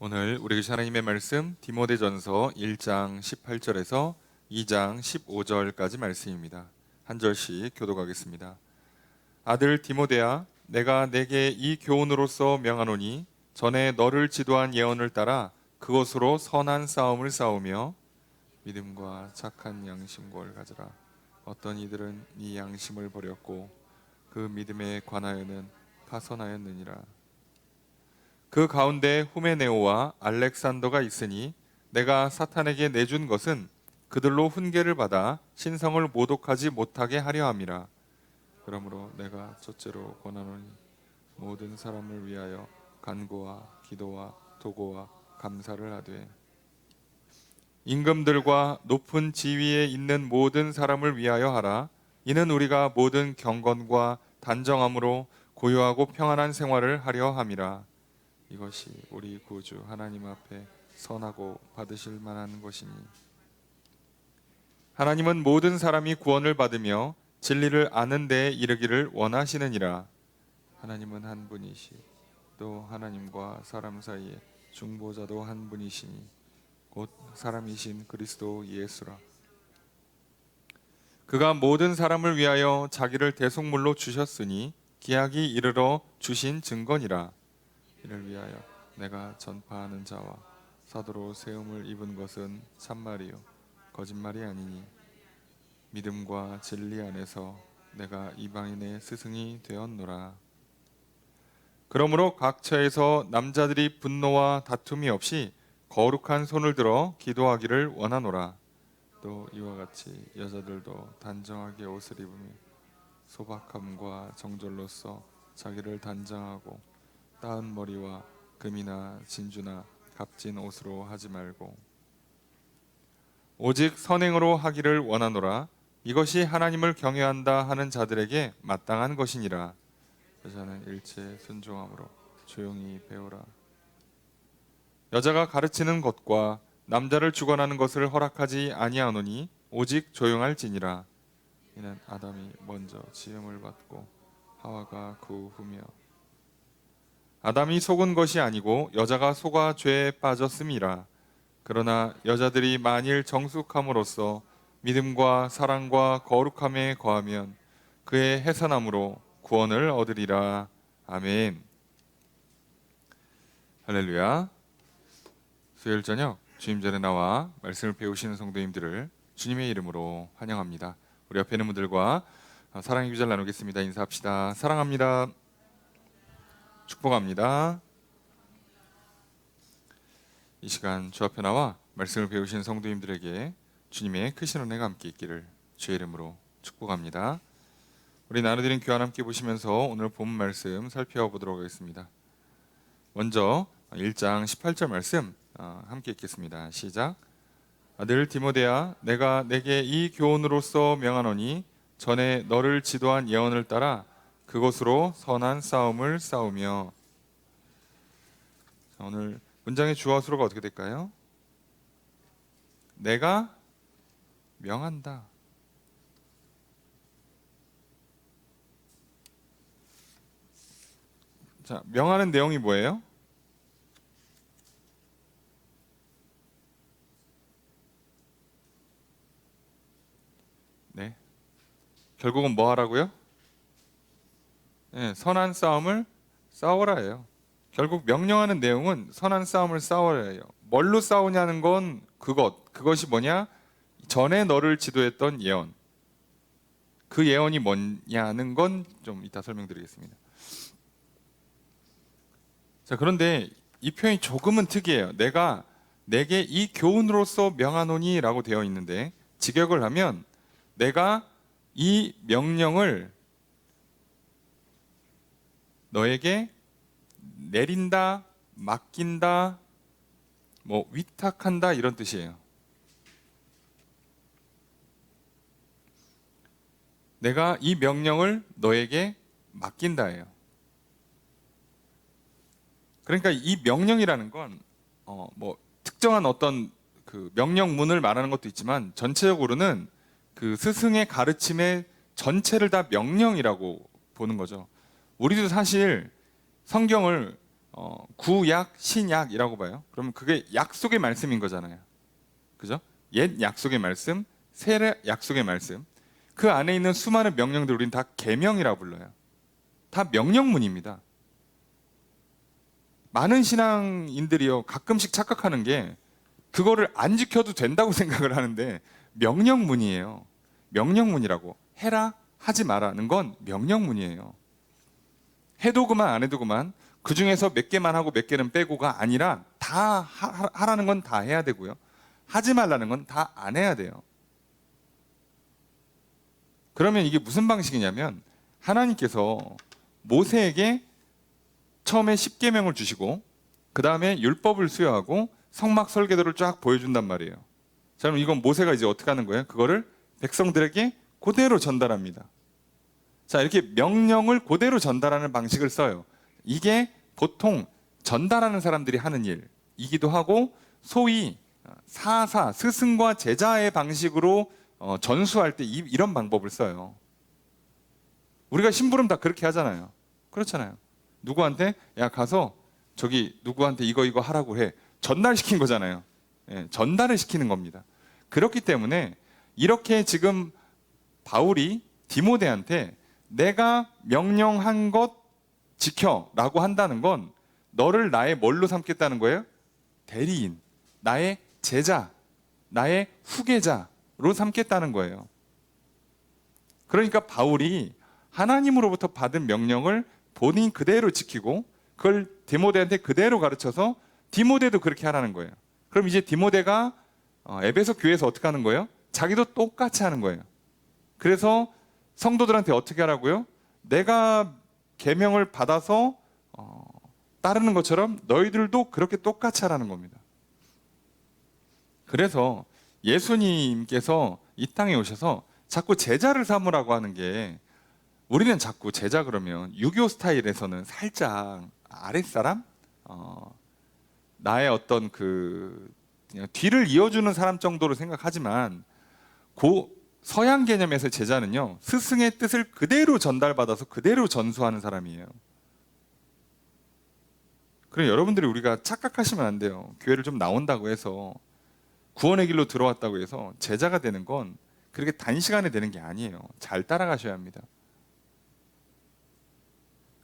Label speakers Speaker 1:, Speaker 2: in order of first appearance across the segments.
Speaker 1: 오늘 우리 계신 하나님의 말씀 디모데전서 1장 18절에서 2장 15절까지 말씀입니다. 한 절씩 교독하겠습니다. 아들 디모데야, 내가 내게 이 교훈으로서 명하노니 전에 너를 지도한 예언을 따라 그것으로 선한 싸움을 싸우며 믿음과 착한 양심을 가져라. 어떤 이들은 이 양심을 버렸고 그 믿음에 관하여는 파선하였느니라. 그 가운데 후메네오와 알렉산더가 있으니 내가 사탄에게 내준 것은 그들로 훈계를 받아 신성을 모독하지 못하게 하려 함이라. 그러므로 내가 첫째로 권하노니 모든 사람을 위하여 간구와 기도와 도고와 감사를 하되 임금들과 높은 지위에 있는 모든 사람을 위하여 하라. 이는 우리가 모든 경건과 단정함으로 고요하고 평안한 생활을 하려 함이라. 이것이 우리 구주 하나님 앞에 선하고 받으실 만한 것이니 하나님은 모든 사람이 구원을 받으며 진리를 아는 데에 이르기를 원하시느니라. 하나님은 한 분이시 또 하나님과 사람 사이에 중보자도 한 분이시니 곧 사람이신 그리스도 예수라. 그가 모든 사람을 위하여 자기를 대속물로 주셨으니 기약이 이르러 주신 증거니라. 이를 위하여 내가 전파하는 자와 사도로 세움을 입은 것은 참말이요 거짓말이 아니니 믿음과 진리 안에서 내가 이방인의 스승이 되었노라. 그러므로 각 처에서 남자들이 분노와 다툼이 없이 거룩한 손을 들어 기도하기를 원하노라. 또 이와 같이 여자들도 단정하게 옷을 입으며 소박함과 정절로써 자기를 단정하고 따은 머리와 금이나 진주나 값진 옷으로 하지 말고 오직 선행으로 하기를 원하노라. 이것이 하나님을 경외한다 하는 자들에게 마땅한 것이니라. 여자는 일체 순종함으로 조용히 배우라. 여자가 가르치는 것과 남자를 주관하는 것을 허락하지 아니하노니 오직 조용할지니라. 이는 아담이 먼저 지음을 받고 하와가 그 후며 아담이 속은 것이 아니고 여자가 속아 죄에 빠졌음이라. 그러나 여자들이 만일 정숙함으로써 믿음과 사랑과 거룩함에 거하면 그의 해산함으로 구원을 얻으리라. 아멘. 할렐루야. 수요일 저녁 주임전에 나와 말씀을 배우시는 성도님들을 주님의 이름으로 환영합니다. 우리 옆에 있는 분들과 사랑의 기도를 나누겠습니다. 인사합시다. 사랑합니다. 축복합니다. 이 시간 주 앞에 나와 말씀을 배우신 성도님들에게 주님의 크신 은혜가 함께 있기를 주의 이름으로 축복합니다. 우리 나눠드린 교환 함께 보시면서 오늘 본 말씀 살펴보도록 하겠습니다. 먼저 1장 18절 말씀 함께 읽겠습니다. 시작. 아들 디모데야, 내가 내게 이 교훈으로서 명하노니 전에 너를 지도한 예언을 따라 그것으로 선한 싸움을 싸우며. 오늘 문장의 주어 수로가 어떻게 될까요? 내가 명한다. 자, 명하는 내용이 뭐예요? 네. 결국은 뭐 하라고요? 네, 선한 싸움을 싸워라예요. 결국 명령하는 내용은 선한 싸움을 싸워라예요. 뭘로 싸우냐는 건 그것이 뭐냐? 전에 너를 지도했던 예언. 그 예언이 뭐냐는 건 좀 이따 설명드리겠습니다. 자, 그런데 이 표현이 조금은 특이해요. 내가 내게 이 교훈으로서 명하노니 라고 되어 있는데 직역을 하면 내가 이 명령을 너에게 내린다, 맡긴다, 위탁한다 이런 뜻이에요. 내가 이 명령을 너에게 맡긴다예요. 그러니까 이 명령이라는 건 특정한 어떤 그 명령문을 말하는 것도 있지만 전체적으로는 그 스승의 가르침의 전체를 다 명령이라고 보는 거죠. 우리도 사실 성경을 구약, 신약이라고 봐요. 그러면 그게 약속의 말씀인 거잖아요. 그죠? 옛 약속의 말씀, 새 약속의 말씀. 그 안에 있는 수많은 명령들 우리는 다 계명이라고 불러요. 다 명령문입니다. 많은 신앙인들이요 가끔씩 착각하는 게 그거를 안 지켜도 된다고 생각을 하는데 명령문이에요. 명령문이라고. 해라 하지 마라는 건 명령문이에요. 해도 그만 안 해도 그만. 그 중에서 몇 개만 하고 몇 개는 빼고가 아니라 다 하라는 건 다 해야 되고요. 하지 말라는 건 다 안 해야 돼요. 그러면 이게 무슨 방식이냐면 하나님께서 모세에게 처음에 10계명을 주시고 그 다음에 율법을 수여하고 성막 설계도를 쫙 보여준단 말이에요. 자, 그럼 이건 모세가 이제 어떻게 하는 거예요? 그거를 백성들에게 그대로 전달합니다. 자, 이렇게 명령을 그대로 전달하는 방식을 써요. 이게 보통 전달하는 사람들이 하는 일이기도 하고 소위 사사, 스승과 제자의 방식으로 전수할 때 이런 방법을 써요. 우리가 심부름 다 그렇게 하잖아요. 그렇잖아요. 누구한테 야 가서 저기 누구한테 이거 하라고 해. 전달시킨 거잖아요. 예, 전달을 시키는 겁니다. 그렇기 때문에 이렇게 지금 바울이 디모데한테 내가 명령한 것 지켜라고 한다는 건 너를 나의 뭘로 삼겠다는 거예요? 대리인, 나의 제자, 나의 후계자로 삼겠다는 거예요. 그러니까 바울이 하나님으로부터 받은 명령을 본인 그대로 지키고 그걸 디모데한테 그대로 가르쳐서 디모데도 그렇게 하라는 거예요. 그럼 이제 디모데가 에베소 교회에서 어떻게 하는 거예요? 자기도 똑같이 하는 거예요. 그래서 성도들한테 어떻게 하라고요? 내가 계명을 받아서 따르는 것처럼 너희들도 그렇게 똑같이 하라는 겁니다. 그래서 예수님께서 이 땅에 오셔서 자꾸 제자를 삼으라고 하는 게 우리는 자꾸 제자 그러면 유교 스타일에서는 살짝 아랫사람? 나의 어떤 그냥 뒤를 이어주는 사람 정도로 생각하지만 서양 개념에서 제자는요 스승의 뜻을 그대로 전달받아서 그대로 전수하는 사람이에요. 그럼 여러분들이 우리가 착각하시면 안 돼요. 교회를 좀 나온다고 해서 구원의 길로 들어왔다고 해서 제자가 되는 건 그렇게 단시간에 되는 게 아니에요. 잘 따라가셔야 합니다.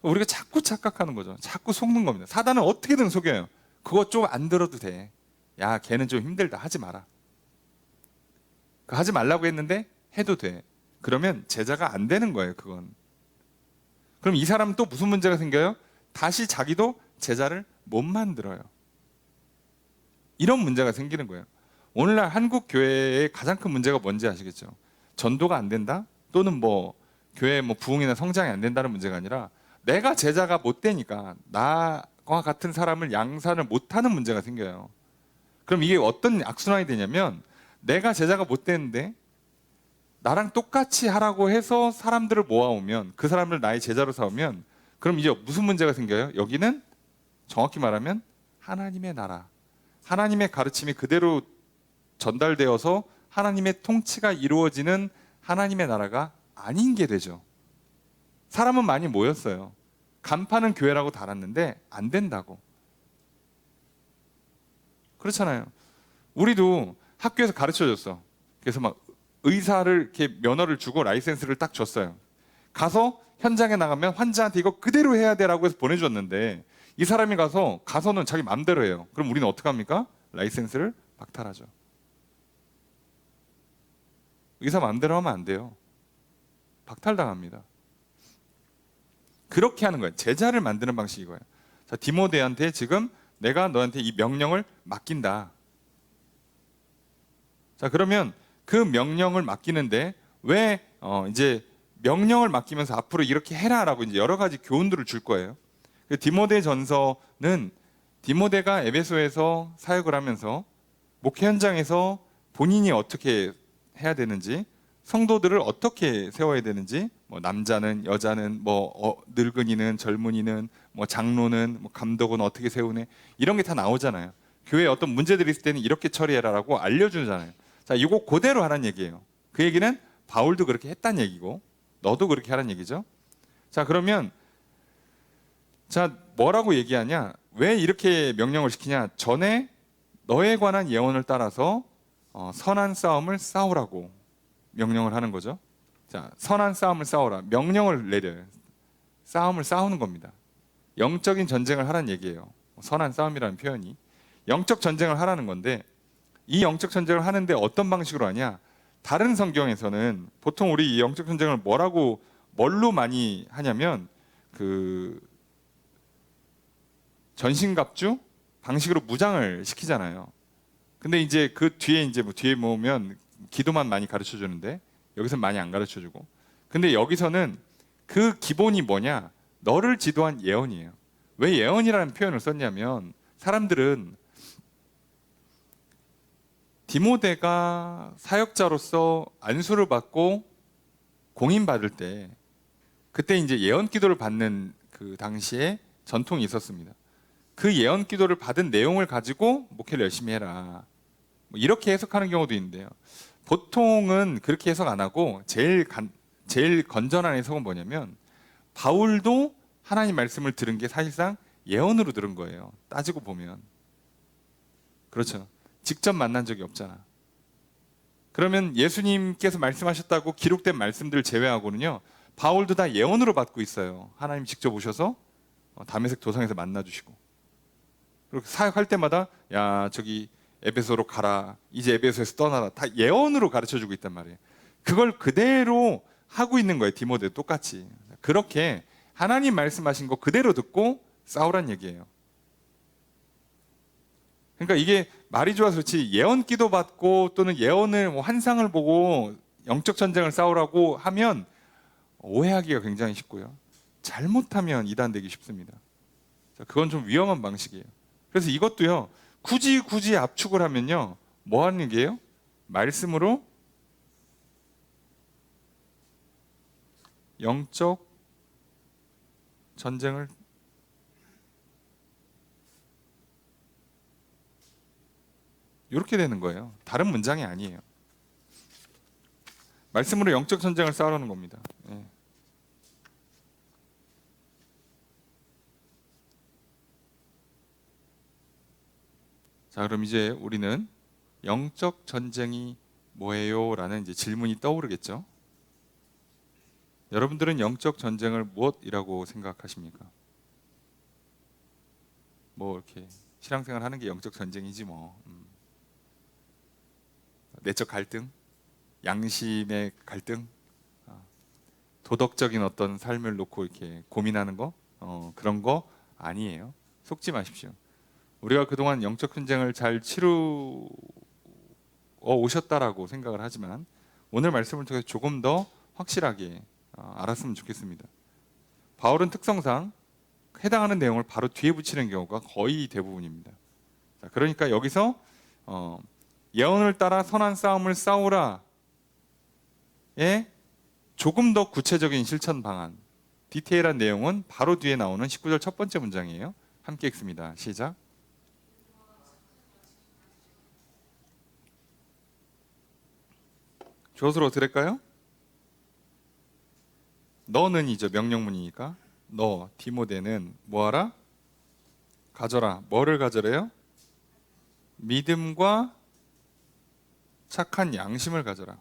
Speaker 1: 우리가 자꾸 착각하는 거죠. 자꾸 속는 겁니다. 사단은 어떻게든 속여요. 그거 좀 안 들어도 돼. 야, 걔는 좀 힘들다. 하지 마라. 하지 말라고 했는데 해도 돼. 그러면 제자가 안 되는 거예요. 그건. 그럼 이 사람은 또 무슨 문제가 생겨요? 다시 자기도 제자를 못 만들어요. 이런 문제가 생기는 거예요. 오늘날 한국 교회의 가장 큰 문제가 뭔지 아시겠죠? 전도가 안 된다? 또는 교회 부흥이나 성장이 안 된다는 문제가 아니라 내가 제자가 못 되니까 나와 같은 사람을 양산을 못하는 문제가 생겨요. 그럼 이게 어떤 악순환이 되냐면 내가 제자가 못 되는데 나랑 똑같이 하라고 해서 사람들을 모아오면 그 사람을 나의 제자로 삼으면 그럼 이제 무슨 문제가 생겨요? 여기는 정확히 말하면 하나님의 나라, 하나님의 가르침이 그대로 전달되어서 하나님의 통치가 이루어지는 하나님의 나라가 아닌 게 되죠. 사람은 많이 모였어요. 간판은 교회라고 달았는데 안 된다고. 그렇잖아요. 우리도 학교에서 가르쳐줬어. 그래서 의사를 이렇게 면허를 주고 라이센스를 딱 줬어요. 가서 현장에 나가면 환자한테 이거 그대로 해야 되라고 해서 보내줬는데 이 사람이 가서는 자기 맘대로 해요. 그럼 우리는 어떻게 합니까? 라이센스를 박탈하죠. 의사 맘대로 하면 안 돼요. 박탈당합니다. 그렇게 하는 거예요. 제자를 만드는 방식이 이거예요. 자, 디모데한테 지금 내가 너한테 이 명령을 맡긴다. 자, 그러면 그 명령을 맡기는데 왜 이제 명령을 맡기면서 앞으로 이렇게 해라라고 이제 여러 가지 교훈들을 줄 거예요. 그 디모데 전서는 디모데가 에베소에서 사역을 하면서 목회 현장에서 본인이 어떻게 해야 되는지, 성도들을 어떻게 세워야 되는지, 남자는 여자는 늙은이는 젊은이는 장로는 감독은 어떻게 세우네, 이런 게 다 나오잖아요. 교회에 어떤 문제들이 있을 때는 이렇게 처리해라라고 알려주잖아요. 자, 이거 그대로 하라는 얘기예요. 그 얘기는 바울도 그렇게 했다는 얘기고 너도 그렇게 하라는 얘기죠. 자, 그러면 자, 뭐라고 얘기하냐? 왜 이렇게 명령을 시키냐? 전에 너에 관한 예언을 따라서 선한 싸움을 싸우라고 명령을 하는 거죠. 자, 선한 싸움을 싸우라. 명령을 내려요. 싸움을 싸우는 겁니다. 영적인 전쟁을 하라는 얘기예요. 선한 싸움이라는 표현이. 영적 전쟁을 하라는 건데, 이 영적 전쟁을 하는데 어떤 방식으로 하냐? 다른 성경에서는 보통 우리 이 영적 전쟁을 뭘로 많이 하냐면 그 전신갑주 방식으로 무장을 시키잖아요. 근데 이제 그 뒤에 이제 뒤에 모으면 기도만 많이 가르쳐 주는데 여기서는 많이 안 가르쳐 주고. 근데 여기서는 그 기본이 뭐냐? 너를 지도한 예언이에요. 왜 예언이라는 표현을 썼냐면 사람들은 디모데가 사역자로서 안수를 받고 공인받을 때 그때 이제 예언 기도를 받는 그 당시에 전통이 있었습니다. 그 예언 기도를 받은 내용을 가지고 목회를 열심히 해라. 뭐 이렇게 해석하는 경우도 있는데요. 보통은 그렇게 해석 안 하고 제일 건전한 해석은 뭐냐면 바울도 하나님 말씀을 들은 게 사실상 예언으로 들은 거예요. 따지고 보면. 그렇죠. 직접 만난 적이 없잖아. 그러면 예수님께서 말씀하셨다고 기록된 말씀들 제외하고는요, 바울도 다 예언으로 받고 있어요. 하나님 직접 오셔서 다메섹 도상에서 만나주시고, 그리고 사역할 때마다 야 저기 에베소로 가라, 이제 에베소에서 떠나라, 다 예언으로 가르쳐주고 있단 말이에요. 그걸 그대로 하고 있는 거예요. 디모데도 똑같이. 그렇게 하나님 말씀하신 거 그대로 듣고 싸우란 얘기예요. 그러니까 이게 말이 좋아서 그렇지 예언 기도 받고 또는 예언을 환상을 보고 영적 전쟁을 싸우라고 하면 오해하기가 굉장히 쉽고요. 잘못하면 이단되기 쉽습니다. 그건 좀 위험한 방식이에요. 그래서 이것도요, 굳이 압축을 하면요, 뭐 하는 게요? 말씀으로 영적 전쟁을 이렇게 되는 거예요. 다른 문장이 아니에요. 말씀으로 영적 전쟁을 싸우라는 겁니다. 예. 자, 그럼 이제 우리는 영적 전쟁이 뭐예요? 라는 이제 질문이 떠오르겠죠. 여러분들은 영적 전쟁을 무엇이라고 생각하십니까? 뭐 이렇게 신앙생활 하는 게 영적 전쟁이지 뭐. 내적 갈등, 양심의 갈등, 도덕적인 어떤 삶을 놓고 이렇게 고민하는 거, 그런 거 아니에요. 속지 마십시오. 우리가 그동안 영적 전쟁을 잘 치루 오셨다라고 생각을 하지만 오늘 말씀을 통해서 조금 더 확실하게 알았으면 좋겠습니다. 바울은 특성상 해당하는 내용을 바로 뒤에 붙이는 경우가 거의 대부분입니다. 자, 그러니까 여기서 예언을 따라 선한 싸움을 싸우라에 조금 더 구체적인 실천 방안, 디테일한 내용은 바로 뒤에 나오는 19절 첫 번째 문장이에요. 함께 읽습니다. 시작. 조수로 들을까요? 너는 이제 명령문이니까 너 디모데는 뭐하라? 가져라. 뭐를 가져래요? 믿음과 착한 양심을 가져라.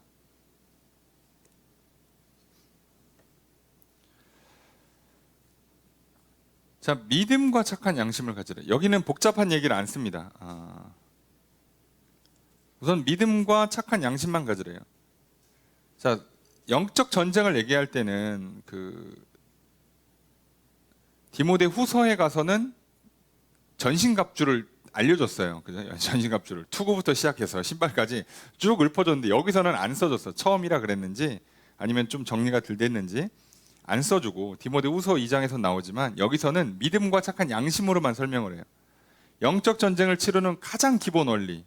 Speaker 1: 자, 믿음과 착한 양심을 가져라. 여기는 복잡한 얘기를 안 씁니다. 우선 믿음과 착한 양심만 가져래요. 자, 영적 전쟁을 얘기할 때는 그 디모데 후서에 가서는 전신갑주를 알려줬어요. 그죠? 전신갑주를 투구부터 시작해서 신발까지 쭉 읊어줬는데 여기서는 안 써줬어. 처음이라 그랬는지 아니면 좀 정리가 덜 됐는지 안 써주고 디모데 후서 2장에서 나오지만 여기서는 믿음과 착한 양심으로만 설명을 해요. 영적 전쟁을 치르는 가장 기본 원리,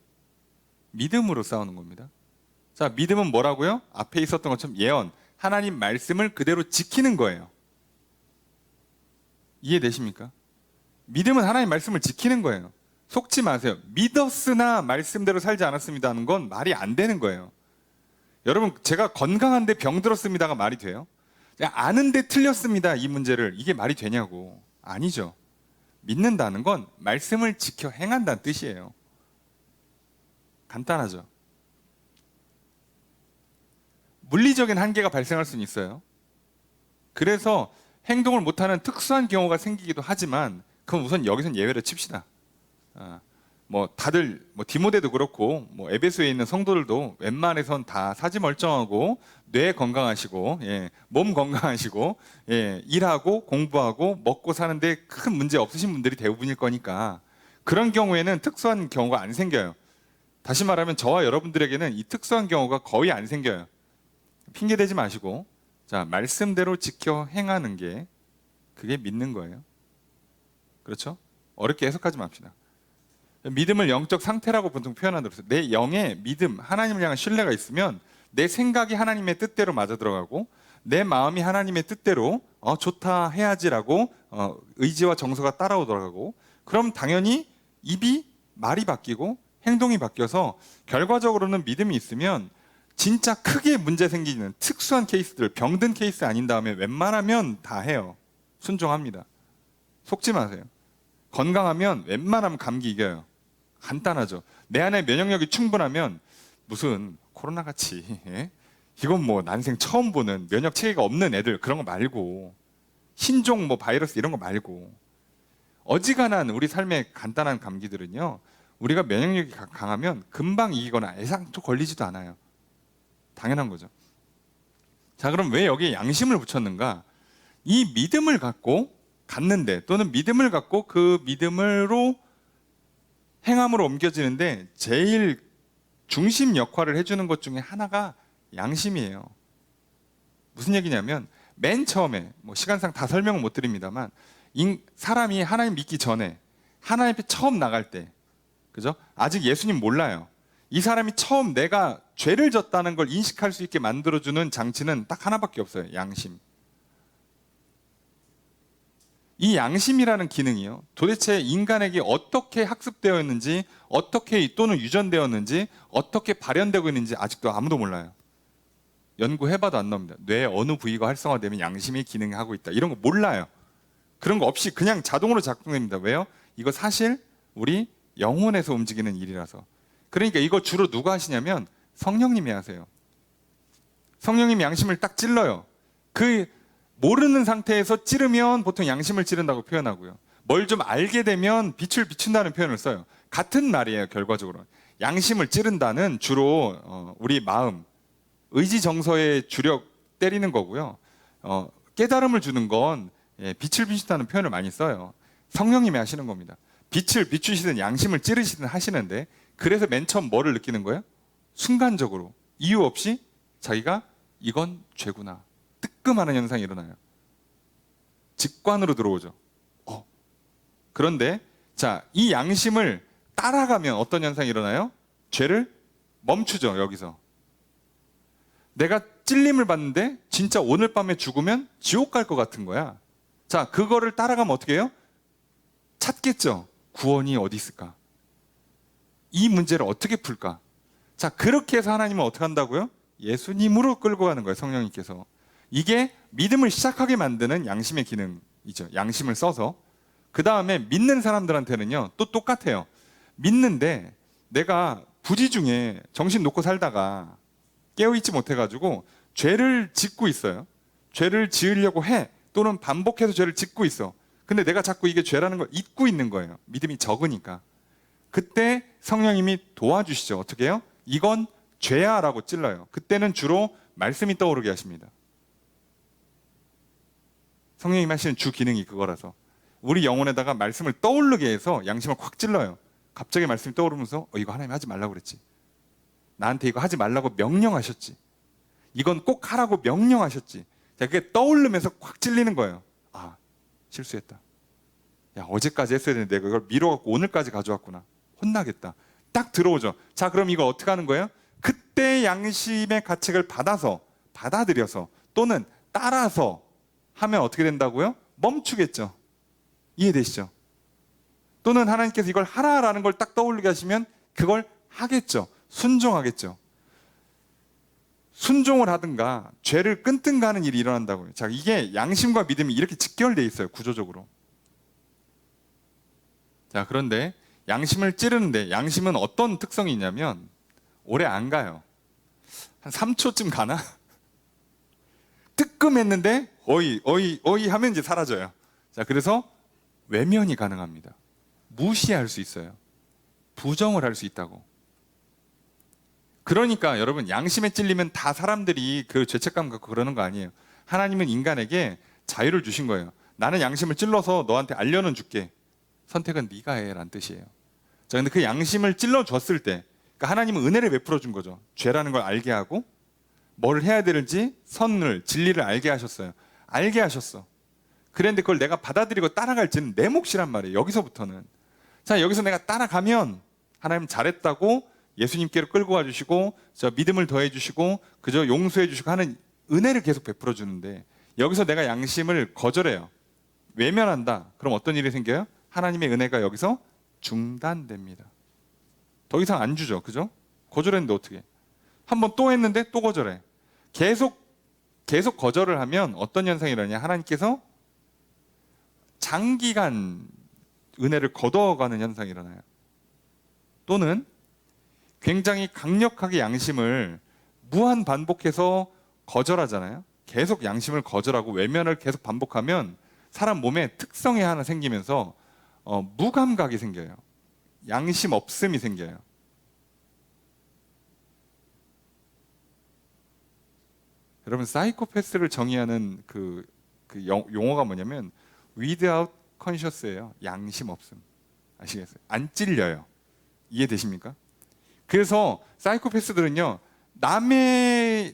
Speaker 1: 믿음으로 싸우는 겁니다. 자, 믿음은 뭐라고요? 앞에 있었던 것처럼 예언, 하나님 말씀을 그대로 지키는 거예요. 이해되십니까? 믿음은 하나님 말씀을 지키는 거예요. 속지 마세요. 믿었으나 말씀대로 살지 않았습니다 하는 건 말이 안 되는 거예요. 여러분, 제가 건강한데 병 들었습니다가 말이 돼요? 아는데 틀렸습니다 이 문제를, 이게 말이 되냐고. 아니죠. 믿는다는 건 말씀을 지켜 행한다는 뜻이에요. 간단하죠. 물리적인 한계가 발생할 수는 있어요. 그래서 행동을 못하는 특수한 경우가 생기기도 하지만 그건 우선 여기선 예외로 칩시다. 뭐 다들 뭐 디모데도 그렇고 뭐 에베소에 있는 성도들도 웬만해선 다 사지 멀쩡하고 뇌 건강하시고 몸 건강하시고 일하고 공부하고 먹고 사는데 큰 문제 없으신 분들이 대부분일 거니까 그런 경우에는 특수한 경우가 안 생겨요. 다시 말하면 저와 여러분들에게는 이 특수한 경우가 거의 안 생겨요. 핑계 대지 마시고 자, 말씀대로 지켜 행하는 게 그게 믿는 거예요. 그렇죠? 어렵게 해석하지 맙시다. 믿음을 영적 상태라고 보통 표현하도록 해서 내 영의 믿음, 하나님을 향한 신뢰가 있으면 내 생각이 하나님의 뜻대로 맞아 들어가고 내 마음이 하나님의 뜻대로 좋다 해야지라고 의지와 정서가 따라오더라고. 그럼 당연히 입이 말이 바뀌고 행동이 바뀌어서 결과적으로는 믿음이 있으면 진짜 크게 문제 생기는 특수한 케이스들, 병든 케이스 아닌 다음에 웬만하면 다 해요. 순종합니다. 속지 마세요. 건강하면 웬만하면 감기 이겨요. 간단하죠. 내 안에 면역력이 충분하면 무슨 코로나같이 이건 뭐 난생 처음 보는 면역 체계가 없는 애들 그런 거 말고 신종 뭐 바이러스 이런 거 말고 어지간한 우리 삶의 간단한 감기들은요. 우리가 면역력이 강하면 금방 이기거나 애상도 걸리지도 않아요. 당연한 거죠. 자, 그럼 왜 여기에 양심을 붙였는가? 이 믿음을 갖고 갔는데 또는 믿음을 갖고 그 믿음으로 행함으로 옮겨지는데 제일 중심 역할을 해주는 것 중에 하나가 양심이에요. 무슨 얘기냐면 맨 처음에 뭐 시간상 다 설명은 못 드립니다만 사람이 하나님 믿기 전에 하나님 앞에 처음 나갈 때 그죠? 아직 예수님 몰라요. 이 사람이 처음 내가 죄를 졌다는 걸 인식할 수 있게 만들어주는 장치는 딱 하나밖에 없어요. 양심. 이 양심이라는 기능이요. 도대체 인간에게 어떻게 학습되어 있는지, 어떻게 또는 유전되었는지, 어떻게 발현되고 있는지 아직도 아무도 몰라요. 연구해봐도 안 나옵니다. 뇌 어느 부위가 활성화되면 양심이 기능하고 있다. 이런 거 몰라요. 그런 거 없이 그냥 자동으로 작동됩니다. 왜요? 이거 사실 우리 영혼에서 움직이는 일이라서. 그러니까 이거 주로 누가 하시냐면 성령님이 하세요. 성령님이 양심을 딱 찔러요. 그 모르는 상태에서 찌르면 보통 양심을 찌른다고 표현하고요. 뭘 좀 알게 되면 빛을 비춘다는 표현을 써요. 같은 말이에요. 결과적으로 양심을 찌른다는 주로 우리 마음, 의지 정서의 주력 때리는 거고요. 깨달음을 주는 건 빛을 비춘다는 표현을 많이 써요. 성령님이 하시는 겁니다. 빛을 비추시든 양심을 찌르시든 하시는데 그래서 맨 처음 뭐를 느끼는 거예요? 순간적으로 이유 없이 자기가 이건 죄구나. 뜨끔하는 현상이 일어나요. 직관으로 들어오죠. 그런데 자, 이 양심을 따라가면 어떤 현상이 일어나요? 죄를 멈추죠. 여기서. 내가 찔림을 받는데 진짜 오늘 밤에 죽으면 지옥 갈 것 같은 거야. 자, 그거를 따라가면 어떻게 해요? 찾겠죠. 구원이 어디 있을까? 이 문제를 어떻게 풀까? 자, 그렇게 해서 하나님은 어떻게 한다고요? 예수님으로 끌고 가는 거예요. 성령님께서. 이게 믿음을 시작하게 만드는 양심의 기능이죠. 양심을 써서. 그 다음에 믿는 사람들한테는요, 또 똑같아요. 믿는데 내가 부지 중에 정신 놓고 살다가 깨어있지 못해가지고 죄를 짓고 있어요. 죄를 지으려고 해. 또는 반복해서 죄를 짓고 있어. 근데 내가 자꾸 이게 죄라는 걸 잊고 있는 거예요. 믿음이 적으니까. 그때 성령님이 도와주시죠. 어떻게 해요? 이건 죄야 라고 찔러요. 그때는 주로 말씀이 떠오르게 하십니다. 성령님 하시는 주 기능이 그거라서 우리 영혼에다가 말씀을 떠오르게 해서 양심을 확 찔러요. 갑자기 말씀이 떠오르면서 이거 하나님 하지 말라고 그랬지. 나한테 이거 하지 말라고 명령하셨지. 이건 꼭 하라고 명령하셨지. 자, 그게 떠오르면서 확 찔리는 거예요. 아, 실수했다. 야, 어제까지 했어야 되는데 내가 이걸 미뤄갖고 오늘까지 가져왔구나. 혼나겠다. 딱 들어오죠. 자, 그럼 이거 어떻게 하는 거예요? 그때 양심의 가책을 받아들여서 또는 따라서 하면 어떻게 된다고요? 멈추겠죠. 이해되시죠? 또는 하나님께서 이걸 하라라는 걸 딱 떠올리게 하시면 그걸 하겠죠. 순종하겠죠. 순종을 하든가 죄를 끊든가 하는 일이 일어난다고요. 자, 이게 양심과 믿음이 이렇게 직결되어 있어요. 구조적으로. 자, 그런데 양심을 찌르는데 양심은 어떤 특성이 있냐면 오래 안 가요. 한 3초쯤 가나? 뜨끔했는데 어이 하면 이제 사라져요. 자, 그래서 외면이 가능합니다. 무시할 수 있어요. 부정을 할 수 있다고. 그러니까 여러분, 양심에 찔리면 다 사람들이 그 죄책감 갖고 그러는 거 아니에요. 하나님은 인간에게 자유를 주신 거예요. 나는 양심을 찔러서 너한테 알려는 줄게. 선택은 네가 해 라는 뜻이에요. 자, 근데 그 양심을 찔러 줬을 때, 그러니까 하나님은 은혜를 베풀어 준 거죠. 죄라는 걸 알게 하고 뭘 해야 되는지 선을, 진리를 알게 하셨어요. 알게 하셨어. 그런데 그걸 내가 받아들이고 따라갈지는 내 몫이란 말이에요. 여기서부터는. 자, 여기서 내가 따라가면 하나님 잘했다고 예수님께로 끌고 와주시고 저 믿음을 더해주시고 그저 용서해주시고 하는 은혜를 계속 베풀어 주는데, 여기서 내가 양심을 거절해요. 외면한다. 그럼 어떤 일이 생겨요? 하나님의 은혜가 여기서 중단됩니다. 더 이상 안 주죠. 그죠? 거절했는데 어떻게? 한번 또 했는데 또 거절해. 계속 거절을 하면 어떤 현상이 일어나냐? 하나님께서 장기간 은혜를 거둬가는 현상이 일어나요. 또는 굉장히 강력하게 양심을 무한 반복해서 거절하잖아요. 계속 양심을 거절하고 외면을 계속 반복하면 사람 몸에 특성이 하나 생기면서 무감각이 생겨요. 양심 없음이 생겨요. 여러분, 사이코패스를 정의하는 그 용어가 뭐냐면 without conscious예요. 양심 없음. 아시겠어요? 안 찔려요. 이해되십니까? 그래서 사이코패스들은요, 남이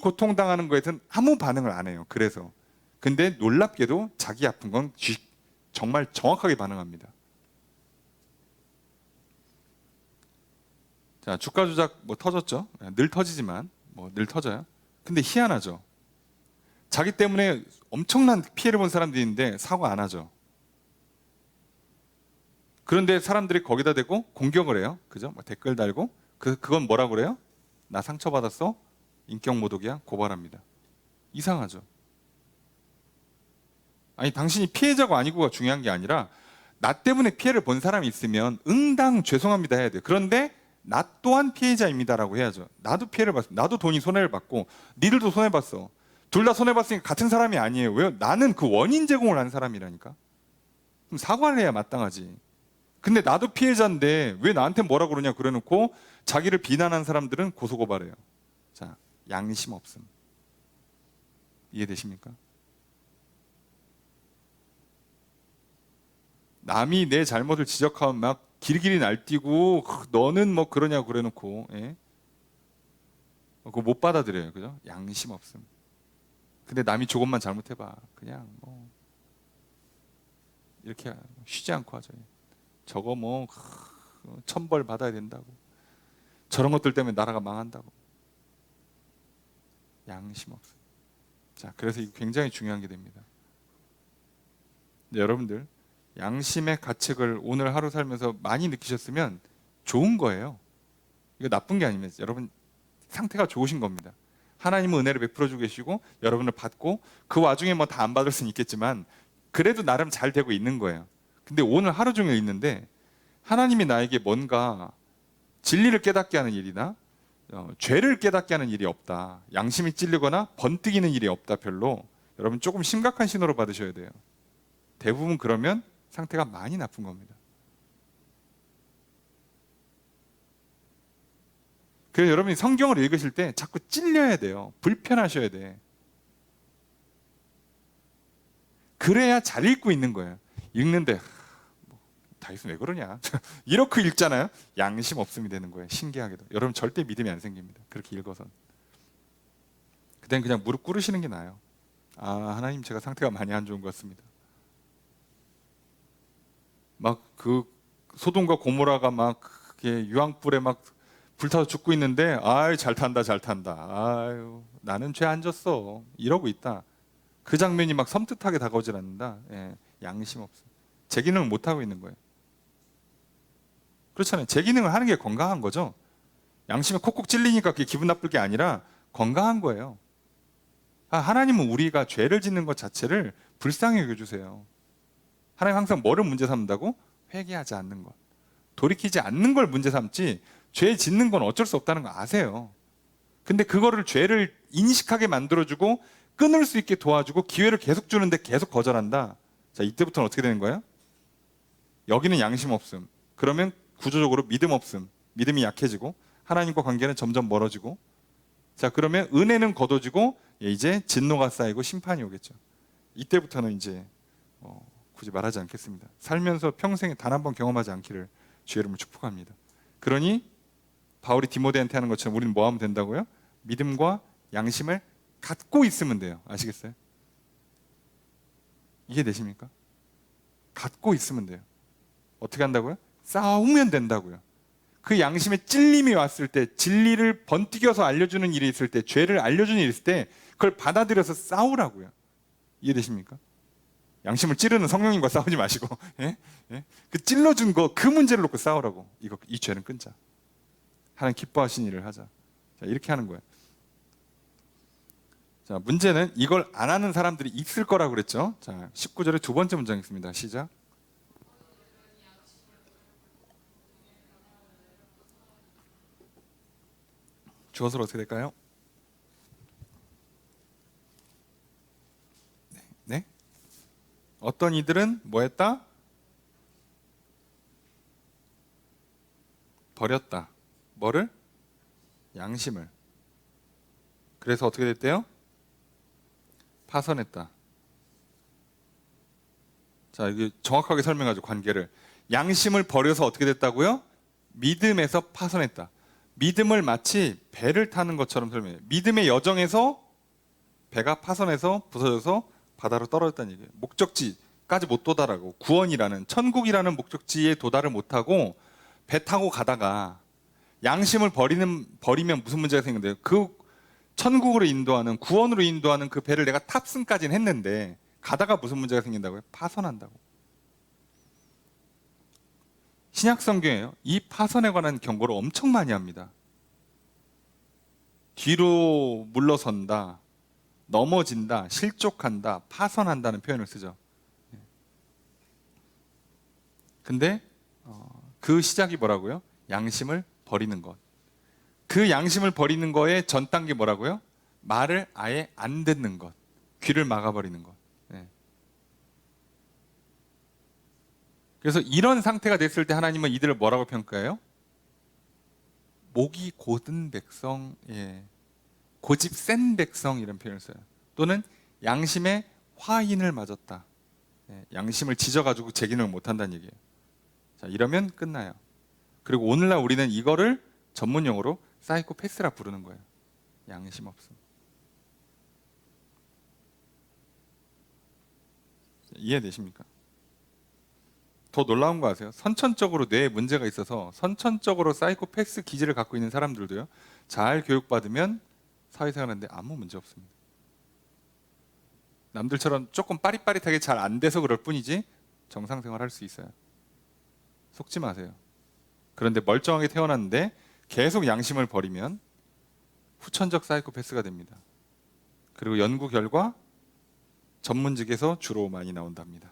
Speaker 1: 고통당하는 거에선 아무 반응을 안 해요. 그래서. 근데 놀랍게도 자기 아픈 건 정말 정확하게 반응합니다. 자, 주가 조작 뭐 터졌죠? 늘 터지지만 늘 터져요. 근데 희한하죠. 자기 때문에 엄청난 피해를 본 사람들이 있는데 사과 안 하죠. 그런데 사람들이 거기다 대고 공격을 해요. 그죠? 댓글 달고 그건 뭐라고 그래요? 나 상처받았어? 인격모독이야? 고발합니다. 이상하죠. 아니, 당신이 피해자가 아니고가 중요한 게 아니라 나 때문에 피해를 본 사람이 있으면 응당 죄송합니다 해야 돼요. 그런데 나 또한 피해자입니다라고 해야죠. 나도 피해를 봤어. 나도 돈이 손해를 받고 니들도 손해봤어. 둘 다 손해봤으니까 같은 사람이 아니에요. 왜요? 나는 그 원인 제공을 한 사람이라니까. 그럼 사과를 해야 마땅하지. 근데 나도 피해자인데 왜 나한테 뭐라 그러냐 그래놓고 자기를 비난한 사람들은 고소고발해요. 자, 양심 없음. 이해되십니까? 남이 내 잘못을 지적하면 막 길길이 날뛰고 너는 뭐 그러냐고 그래놓고 그거 못 받아들여요. 그죠? 양심 없음. 근데 남이 조금만 잘못해봐 그냥 뭐 이렇게 쉬지 않고 하죠. 저거 뭐 천벌 받아야 된다고, 저런 것들 때문에 나라가 망한다고. 양심 없음. 자, 그래서 이거 굉장히 중요한 게 됩니다. 여러분들, 양심의 가책을 오늘 하루 살면서 많이 느끼셨으면 좋은 거예요. 이거 나쁜 게 아닙니다. 여러분 상태가 좋으신 겁니다. 하나님은 은혜를 베풀어 주고 계시고 여러분을 받고 그 와중에 뭐 다 안 받을 수는 있겠지만 그래도 나름 잘 되고 있는 거예요. 근데 오늘 하루 종일 있는데 하나님이 나에게 뭔가 진리를 깨닫게 하는 일이나 죄를 깨닫게 하는 일이 없다. 양심이 찔리거나 번뜩이는 일이 없다. 별로. 여러분 조금 심각한 신호로 받으셔야 돼요. 대부분 그러면 상태가 많이 나쁜 겁니다. 그래서 여러분이 성경을 읽으실 때 자꾸 찔려야 돼요. 불편하셔야 돼. 그래야 잘 읽고 있는 거예요. 읽는데 다윗은 왜 그러냐 이렇게 읽잖아요. 양심 없음이 되는 거예요. 신기하게도. 여러분 절대 믿음이 안 생깁니다. 그렇게 읽어선. 그땐 그냥 무릎 꿇으시는 게 나아요. 아, 하나님 제가 상태가 많이 안 좋은 것 같습니다. 막 그 소돔과 고모라가 막 그게 유황불에 막 불타서 죽고 있는데 아유 잘 탄다 잘 탄다. 아유 나는 죄 안 졌어 이러고 있다. 그 장면이 막 섬뜩하게 다가오질 않는다. 양심 없어. 제 기능을 못 하고 있는 거예요. 그렇잖아요. 제 기능을 하는 게 건강한 거죠. 양심에 콕콕 찔리니까 그게 기분 나쁠 게 아니라 건강한 거예요. 하나님은 우리가 죄를 짓는 것 자체를 불쌍히 여겨주세요. 하나님 항상 뭐를 문제 삼는다고? 회개하지 않는 것, 돌이키지 않는 걸 문제 삼지 죄 짓는 건 어쩔 수 없다는 거 아세요. 근데 그거를 죄를 인식하게 만들어주고 끊을 수 있게 도와주고 기회를 계속 주는데 계속 거절한다. 자, 이때부터는 어떻게 되는 거예요? 여기는 양심 없음. 그러면 구조적으로 믿음 없음. 믿음이 약해지고 하나님과 관계는 점점 멀어지고, 자, 그러면 은혜는 거둬지고 이제 진노가 쌓이고 심판이 오겠죠. 이때부터는 이제 굳이 말하지 않겠습니다. 살면서 평생에 단 한 번 경험하지 않기를 주의 이름으로 축복합니다. 그러니 바울이 디모데한테 하는 것처럼 우리는 뭐 하면 된다고요? 믿음과 양심을 갖고 있으면 돼요. 아시겠어요? 이해되십니까? 갖고 있으면 돼요. 어떻게 한다고요? 싸우면 된다고요. 그 양심에 찔림이 왔을 때, 진리를 번뜩여서 알려주는 일이 있을 때, 죄를 알려주는 일이 있을 때 그걸 받아들여서 싸우라고요. 이해되십니까? 양심을 찌르는 성령님과 싸우지 마시고 예? 예? 그 찔러준 거, 그 문제를 놓고 싸우라고. 이 죄는 끊자. 하나님 기뻐하시는 일을 하자. 자, 이렇게 하는 거예요. 자, 문제는 이걸 안 하는 사람들이 있을 거라고 그랬죠. 자, 19절의 두 번째 문장 있습니다. 시작. 주어서로 어떻게 될까요? 네? 어떤 이들은 뭐 했다? 버렸다. 뭐를? 양심을. 그래서 어떻게 됐대요? 파선했다. 자, 이게 정확하게 설명하죠, 관계를. 양심을 버려서 어떻게 됐다고요? 믿음에서 파선했다. 믿음을 마치 배를 타는 것처럼 설명해요. 믿음의 여정에서 배가 파선해서 부서져서 바다로 떨어졌다는 얘기예요. 목적지까지 못 도달하고, 구원이라는, 천국이라는 목적지에 도달을 못하고 배 타고 가다가 양심을 버리면 무슨 문제가 생긴대요? 그 천국으로 인도하는, 구원으로 인도하는 그 배를 내가 탑승까지는 했는데 가다가 무슨 문제가 생긴다고요? 파선한다고. 신약 성경에요, 이 파선에 관한 경고를 엄청 많이 합니다. 뒤로 물러선다, 넘어진다, 실족한다, 파선한다는 표현을 쓰죠. 근데 그 시작이 뭐라고요? 양심을 버리는 것. 그 양심을 버리는 거의 전 단계 뭐라고요? 말을 아예 안 듣는 것. 귀를 막아버리는 것. 네. 그래서 이런 상태가 됐을 때 하나님은 이들을 뭐라고 평가해요? 목이 곧은 백성, 예. 고집 센 백성, 이런 표현을 써요. 또는 양심에 화인을 맞았다. 예. 양심을 지져가지고 재기능을 못한다는 얘기예요. 자, 이러면 끝나요. 그리고 오늘날 우리는 이거를 전문용어로 사이코패스라 부르는 거예요. 양심 없음. 이해되십니까? 더 놀라운 거 아세요? 선천적으로 뇌에 문제가 있어서 선천적으로 사이코패스 기질을 갖고 있는 사람들도요, 잘 교육받으면 사회생활하는데 아무 문제 없습니다. 남들처럼 조금 빠릿빠릿하게 잘 안 돼서 그럴 뿐이지 정상생활 할 수 있어요. 속지 마세요. 그런데 멀쩡하게 태어났는데 계속 양심을 버리면 후천적 사이코패스가 됩니다. 그리고 연구 결과 전문직에서 주로 많이 나온답니다.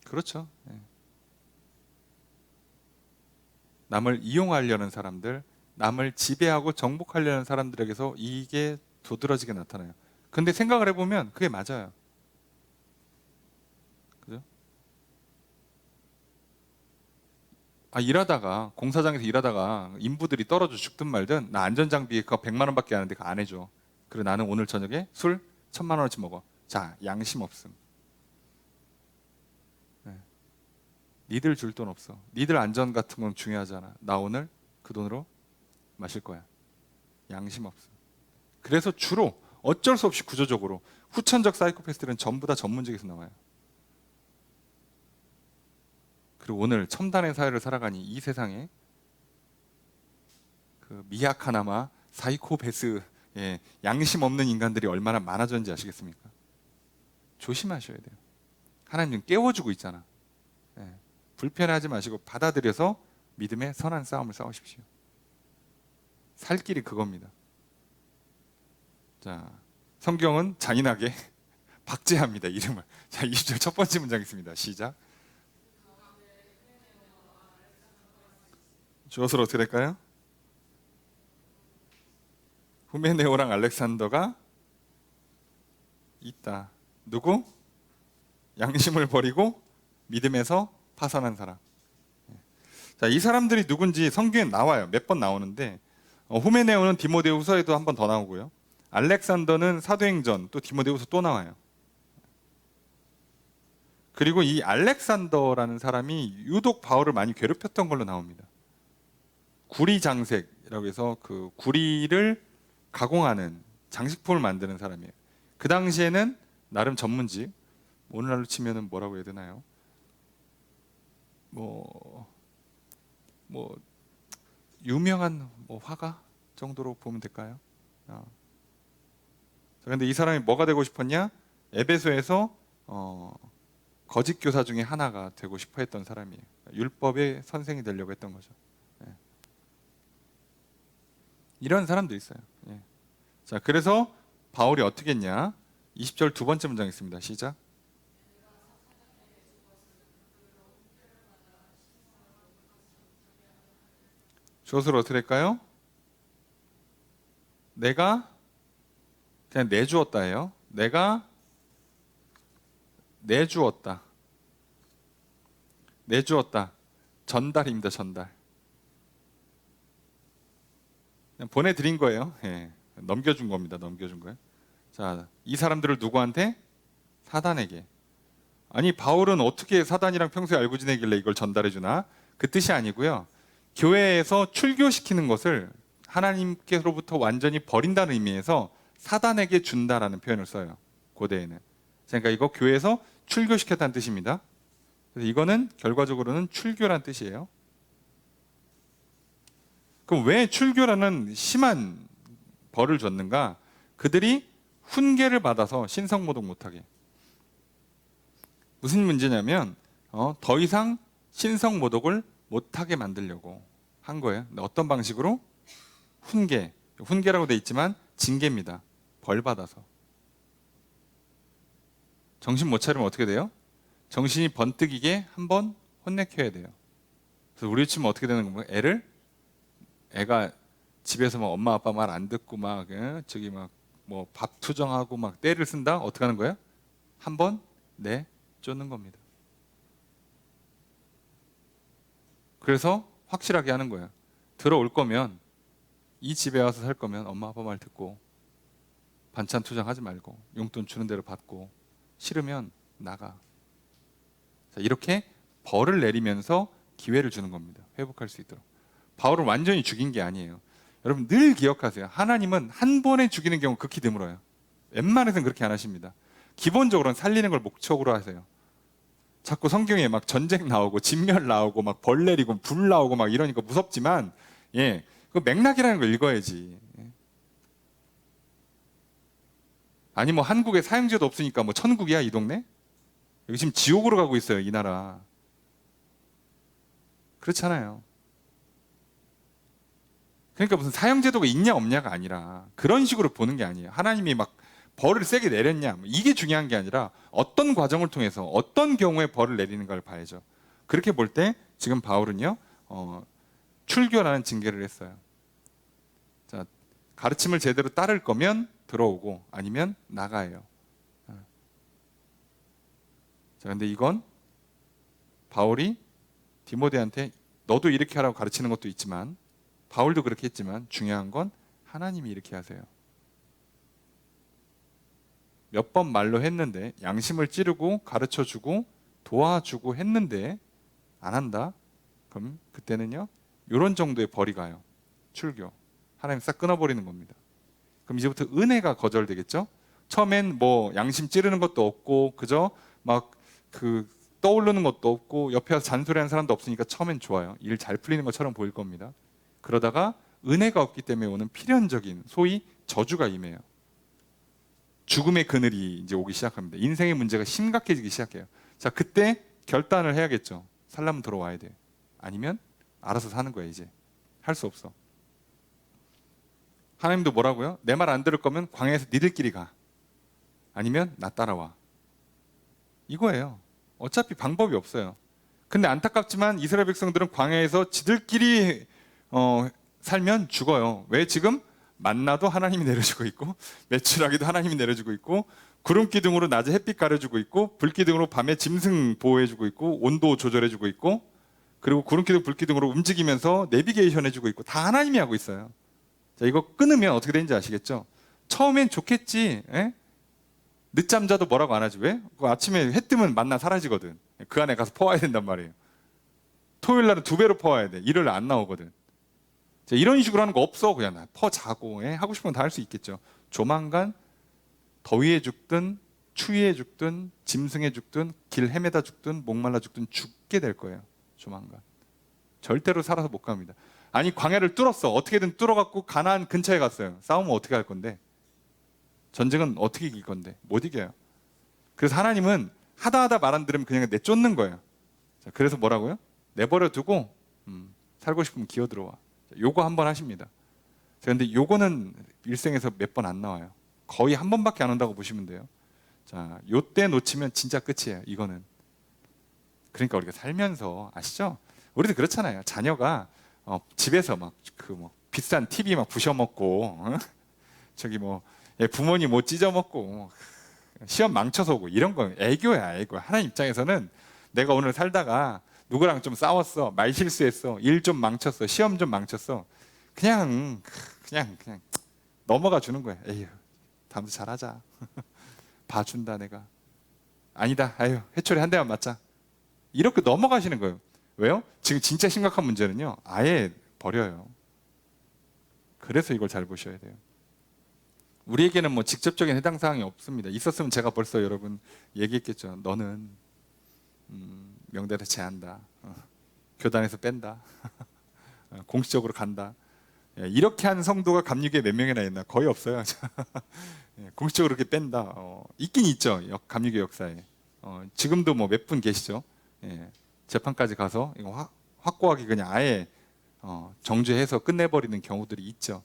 Speaker 1: 그렇죠. 네. 남을 이용하려는 사람들, 남을 지배하고 정복하려는 사람들에게서 이게 도드라지게 나타나요. 근데 생각을 해보면 그게 맞아요. 그죠? 일하다가, 공사장에서 일하다가 인부들이 떨어져 죽든 말든, 나 안전장비 그거 100만 원밖에 안 하는데 그거 안 해줘. 그리고 나는 오늘 저녁에 술 1000만 원어치 먹어. 자, 양심 없음. 네. 니들 줄 돈 없어. 니들 안전 같은 건 중요하잖아. 나 오늘 그 돈으로 마실 거야. 양심 없음. 그래서 주로 어쩔 수 없이 구조적으로 후천적 사이코패스들은 전부 다 전문직에서 나와요. 그리고 오늘 첨단의 사회를 살아가니 이 세상에 그 미약하나마 사이코패스, 예, 양심 없는 인간들이 얼마나 많아졌는지 아시겠습니까? 조심하셔야 돼요. 하나님 깨워주고 있잖아. 예, 불편해하지 마시고 받아들여서 믿음의 선한 싸움을 싸우십시오. 살 길이 그겁니다. 자, 성경은 잔인하게 박제합니다, 이름을. 자, 20절 첫 번째 문장 있습니다. 시작. 주어서로 어떻게 될까요? 후메네오랑 알렉산더가 있다. 누구? 양심을 버리고 믿음에서 파산한 사람. 자, 이 사람들이 누군지 성경에 나와요. 몇 번 나오는데 후메네오는 디모데후서에도 한 번 더 나오고요. 알렉산더는 사도행전 또 디모데후서 또 나와요. 그리고 이 알렉산더라는 사람이 유독 바울을 많이 괴롭혔던 걸로 나옵니다. 구리장색이라고 해서 그 구리를 가공하는 장식품을 만드는 사람이에요. 그 당시에는 나름 전문직, 오늘날로 치면은 뭐라고 해야 되나요? 뭐 유명한 화가 정도로 보면 될까요? 그런데 이 사람이 뭐가 되고 싶었냐? 에베소에서 거짓 교사 중에 하나가 되고 싶어 했던 사람이에요. 율법의 선생이 되려고 했던 거죠. 예. 이런 사람도 있어요. 예. 자, 그래서 바울이 어떻게 했냐? 20절 두 번째 문장 있습니다. 시작. 주어서로 어떻게 될까요? 내가 그냥 내주었다예요. 내가 내주었다. 내주었다. 전달입니다. 전달. 그냥 보내드린 거예요. 예. 넘겨준 겁니다. 넘겨준 거예요. 자, 이 사람들을 누구한테? 사단에게. 아니, 바울은 어떻게 사단이랑 평소에 알고 지내길래 이걸 전달해 주나? 그 뜻이 아니고요. 교회에서 출교시키는 것을 하나님께로부터 완전히 버린다는 의미에서 사단에게 준다라는 표현을 써요. 고대에는. 그러니까 이거 교회에서 출교시켰다는 뜻입니다. 그래서 이거는 결과적으로는 출교란 뜻이에요. 그럼 왜 출교라는 심한 벌을 줬는가? 그들이 훈계를 받아서 신성모독 못하게. 무슨 문제냐면 더 이상 신성모독을 못하게 만들려고 한 거예요. 근데 어떤 방식으로? 훈계. 훈계라고 돼 있지만 징계입니다. 벌 받아서. 정신 못 차리면 어떻게 돼요? 정신이 번뜩이게 한번 혼내켜야 돼요. 그래서 우리 치면 어떻게 되는 건가요? 애가 집에서 막 엄마 아빠 말 안 듣고 막 저기 막 뭐 밥 투정하고 막 떼를 쓴다? 어떻게 하는 거예요? 한번 쫓는 겁니다. 그래서 확실하게 하는 거예요. 들어올 거면, 이 집에 와서 살 거면 엄마 아빠 말 듣고 반찬 투정하지 말고 용돈 주는 대로 받고, 싫으면 나가. 자, 이렇게 벌을 내리면서 기회를 주는 겁니다. 회복할 수 있도록. 바울을 완전히 죽인 게 아니에요. 여러분 늘 기억하세요. 하나님은 한 번에 죽이는 경우 극히 드물어요. 웬만해서는 그렇게 안 하십니다. 기본적으로는 살리는 걸 목적으로 하세요. 자꾸 성경에 막 전쟁 나오고 진멸 나오고 막 벌 내리고 불 나오고 막 이러니까 무섭지만, 그 맥락이라는 걸 읽어야지. 아니 뭐 한국에 사형제도 없으니까 뭐 천국이야 이 동네? 여기 지금 지옥으로 가고 있어요 이 나라. 그렇잖아요. 그러니까 무슨 사형제도가 있냐 없냐가 아니라 그런 식으로 보는 게 아니에요. 하나님이 막 벌을 세게 내렸냐 이게 중요한 게 아니라 어떤 과정을 통해서 어떤 경우에 벌을 내리는 걸 봐야죠. 그렇게 볼 때 지금 바울은요 출교라는 징계를 했어요. 자, 가르침을 제대로 따를 거면 들어오고 아니면 나가요. 자, 근데 이건 바울이 디모데한테 너도 이렇게 하라고 가르치는 것도 있지만, 바울도 그렇게 했지만 중요한 건 하나님이 이렇게 하세요. 몇 번 말로 했는데, 양심을 찌르고 가르쳐주고 도와주고 했는데 안 한다? 그럼 그때는요 이런 정도의 벌이 가요. 출교. 하나님 싹 끊어버리는 겁니다. 그럼 이제부터 은혜가 거절되겠죠? 처음엔 뭐 양심 찌르는 것도 없고 그저 막 떠오르는 것도 없고 옆에 와서 잔소리하는 사람도 없으니까 처음엔 좋아요. 일 잘 풀리는 것처럼 보일 겁니다. 그러다가 은혜가 없기 때문에 오는 필연적인 소위 저주가 임해요. 죽음의 그늘이 이제 오기 시작합니다. 인생의 문제가 심각해지기 시작해요. 자, 그때 결단을 해야겠죠. 살라면 들어와야 돼. 아니면 알아서 사는 거야. 이제 할 수 없어. 하나님도 뭐라고요? 내 말 안 들을 거면 광야에서 니들끼리 가. 아니면 나 따라와. 이거예요. 어차피 방법이 없어요. 근데 안타깝지만 이스라엘 백성들은 광야에서 지들끼리 살면 죽어요. 왜? 지금 만나도 하나님이 내려주고 있고, 매출하기도 하나님이 내려주고 있고, 구름 기둥으로 낮에 햇빛 가려주고 있고, 불 기둥으로 밤에 짐승 보호해주고 있고, 온도 조절해주고 있고, 그리고 구름 기둥, 불 기둥으로 움직이면서 내비게이션 해주고 있고, 다 하나님이 하고 있어요. 자, 이거 끊으면 어떻게 되는지 아시겠죠? 처음엔 좋겠지. 에? 늦잠 자도 뭐라고 안 하지. 왜? 그 아침에 해 뜨면 만나 사라지거든. 그 안에 가서 퍼와야 된단 말이에요. 토요일 날은 2배로 퍼와야 돼. 일요일 안 나오거든. 자, 이런 식으로 하는 거 없어. 그냥 퍼 자고 하고 싶으면 다 할 수 있겠죠. 조만간 더위에 죽든 추위에 죽든 짐승에 죽든 길 헤매다 죽든 목말라 죽든 죽게 될 거예요. 조만간. 절대로 살아서 못 갑니다. 아니, 광야를 뚫었어. 어떻게든 뚫어갖고 가나안 근처에 갔어요. 싸우면 어떻게 할 건데? 전쟁은 어떻게 이길 건데? 못 이겨요. 그래서 하나님은 하다 말 안 들으면 그냥 내쫓는 거예요. 자, 그래서 뭐라고요? 내버려 두고 살고 싶으면 기어 들어와. 자, 요거 한 번 하십니다. 그런데 요거는 일생에서 몇 번 안 나와요. 거의 한 번밖에 안 온다고 보시면 돼요. 자, 요때 놓치면 진짜 끝이에요. 이거는. 그러니까 우리가 살면서 아시죠? 우리도 그렇잖아요. 자녀가 집에서 막 비싼 TV 막 부셔먹고 저기 부모님 뭐 찢어먹고 시험 망쳐서 오고 이런 건 애교야, 애교. 하나님 입장에서는 내가 오늘 살다가 누구랑 좀 싸웠어, 말 실수했어, 일 좀 망쳤어, 시험 좀 망쳤어, 그냥 넘어가 주는 거야. 에휴, 다음도 잘하자. 봐준다 내가. 아니다, 아유 해초리 한 대만 맞자. 이렇게 넘어가시는 거예요. 왜요? 지금 진짜 심각한 문제는요, 아예 버려요. 그래서 이걸 잘 보셔야 돼요. 우리에게는 뭐 직접적인 해당 사항이 없습니다. 있었으면 제가 벌써 여러분 얘기했겠죠. 너는 명단에 제한다. 교단에서 뺀다. 공식적으로 간다. 이렇게 한 성도가 감리교에 몇 명이나 있나? 거의 없어요. 공식적으로 이렇게 뺀다. 있긴 있죠. 감리교 역사에. 지금도 뭐 몇 분 계시죠. 재판까지 가서 이거 확고하게 그냥 아예 정죄해서 끝내버리는 경우들이 있죠.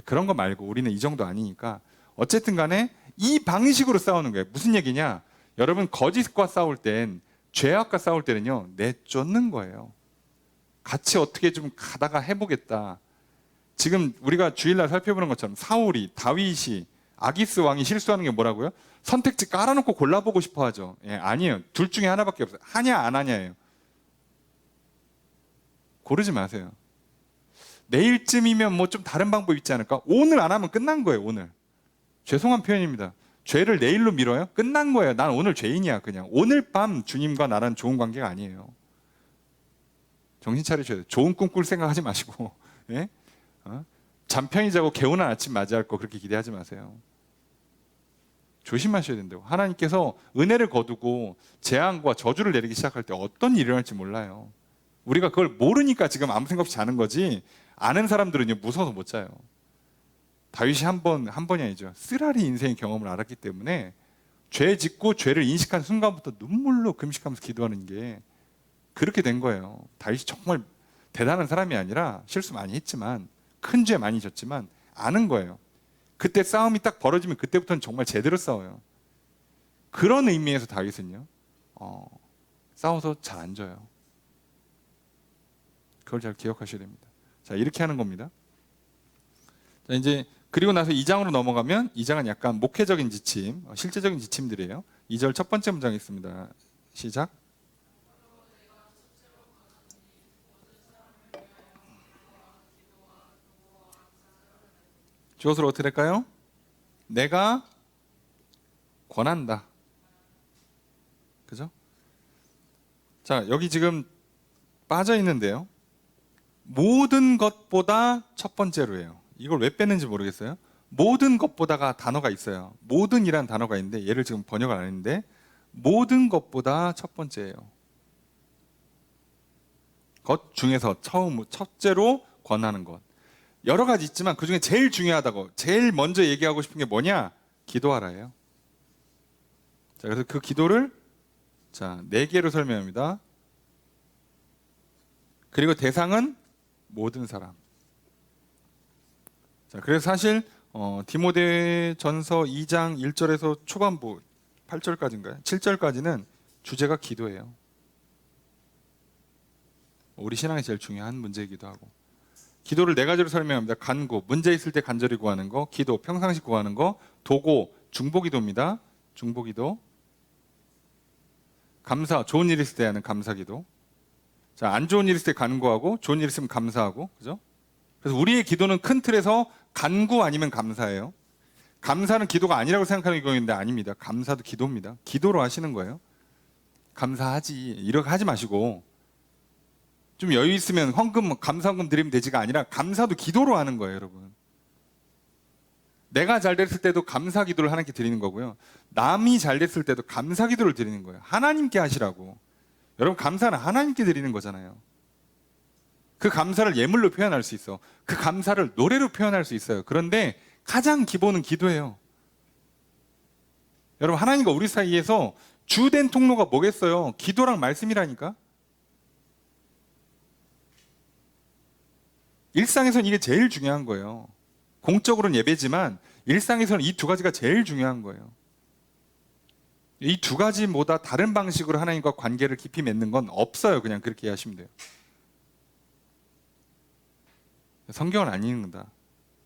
Speaker 1: 그런 거 말고 우리는 이 정도 아니니까 어쨌든 간에 이 방식으로 싸우는 거예요. 무슨 얘기냐? 여러분, 거짓과 싸울 땐, 죄악과 싸울 때는요, 내쫓는 거예요. 같이 어떻게 좀 가다가 해보겠다. 지금 우리가 주일날 살펴보는 것처럼 사울이, 다윗이, 아기스 왕이 실수하는 게 뭐라고요? 선택지 깔아놓고 골라보고 싶어 하죠. 아니에요. 둘 중에 하나밖에 없어요. 하냐 안 하냐예요. 고르지 마세요. 내일쯤이면 뭐 좀 다른 방법 있지 않을까? 오늘 안 하면 끝난 거예요. 오늘. 죄송한 표현입니다. 죄를 내일로 미뤄요? 끝난 거예요. 난 오늘 죄인이야. 그냥 오늘 밤 주님과 나랑 좋은 관계가 아니에요. 정신 차리셔야 돼요. 좋은 꿈 꿀 생각하지 마시고 잠 편히 자고 개운한 아침 맞이할 거 그렇게 기대하지 마세요. 조심하셔야 된다고. 하나님께서 은혜를 거두고 재앙과 저주를 내리기 시작할 때 어떤 일이 일어날지 몰라요. 우리가 그걸 모르니까 지금 아무 생각 없이 자는 거지, 아는 사람들은요 무서워서 못 자요. 다윗이 한 번이 아니죠. 쓰라리 인생의 경험을 알았기 때문에 죄 짓고 죄를 인식한 순간부터 눈물로 금식하면서 기도하는 게 그렇게 된 거예요. 다윗이 정말 대단한 사람이 아니라 실수 많이 했지만, 큰 죄 많이 졌지만 아는 거예요. 그때 싸움이 딱 벌어지면 그때부터는 정말 제대로 싸워요. 그런 의미에서 다윗은요 싸워서 잘 안 져요. 그걸 잘 기억하셔야 됩니다. 자, 이렇게 하는 겁니다. 자, 이제 그리고 나서 2장으로 넘어가면 2장은 약간 목회적인 지침, 실제적인 지침들이에요. 2절 첫 번째 문장이 있습니다. 시작. 주어서로 어떻게 될까요? 내가 권한다. 그죠? 자, 여기 지금 빠져 있는데요. 모든 것보다 첫 번째로예요. 이걸 왜 뺐는지 모르겠어요. 모든 것보다가 단어가 있어요. 모든이란 단어가 있는데 얘를 지금 번역을 안 했는데 모든 것보다 첫 번째예요. 것 중에서 첫째로 권하는 것. 여러 가지 있지만 그 중에 제일 중요하다고, 제일 먼저 얘기하고 싶은 게 뭐냐? 기도하라예요. 자, 그래서 그 기도를 4개로 설명합니다. 그리고 대상은 모든 사람. 자, 그래서 사실 디모데전서 2장 1절에서 초반부 8절까지인가요? 7절까지는 주제가 기도예요. 우리 신앙에 제일 중요한 문제이기도 하고. 기도를 네 가지로 설명합니다. 간구, 문제 있을 때 간절히 구하는 거. 기도, 평상시 구하는 거. 도고, 중보기도입니다. 중보기도. 감사, 좋은 일 있을 때 하는 감사기도. 자, 안 좋은 일 있을 때 간구하고 좋은 일 있으면 감사하고. 그죠? 그래서 우리의 기도는 큰 틀에서 간구 아니면 감사예요. 감사는 기도가 아니라고 생각하는 경우인데 아닙니다. 감사도 기도입니다. 기도로 하시는 거예요. 감사하지 이렇게 하지 마시고 좀 여유 있으면 헌금, 감사헌금 드리면 되지가 아니라 감사도 기도로 하는 거예요, 여러분. 내가 잘 됐을 때도 감사 기도를 하나님께 드리는 거고요. 남이 잘 됐을 때도 감사 기도를 드리는 거예요. 하나님께 하시라고. 여러분, 감사는 하나님께 드리는 거잖아요. 그 감사를 예물로 표현할 수 있어. 그 감사를 노래로 표현할 수 있어요. 그런데 가장 기본은 기도예요. 여러분, 하나님과 우리 사이에서 주된 통로가 뭐겠어요? 기도랑 말씀이라니까. 일상에서는 이게 제일 중요한 거예요. 공적으로는 예배지만 일상에서는 이 두 가지가 제일 중요한 거예요. 이 두 가지보다 다른 방식으로 하나님과 관계를 깊이 맺는 건 없어요. 그냥 그렇게 이해하시면 돼요. 성경을 안 읽는다,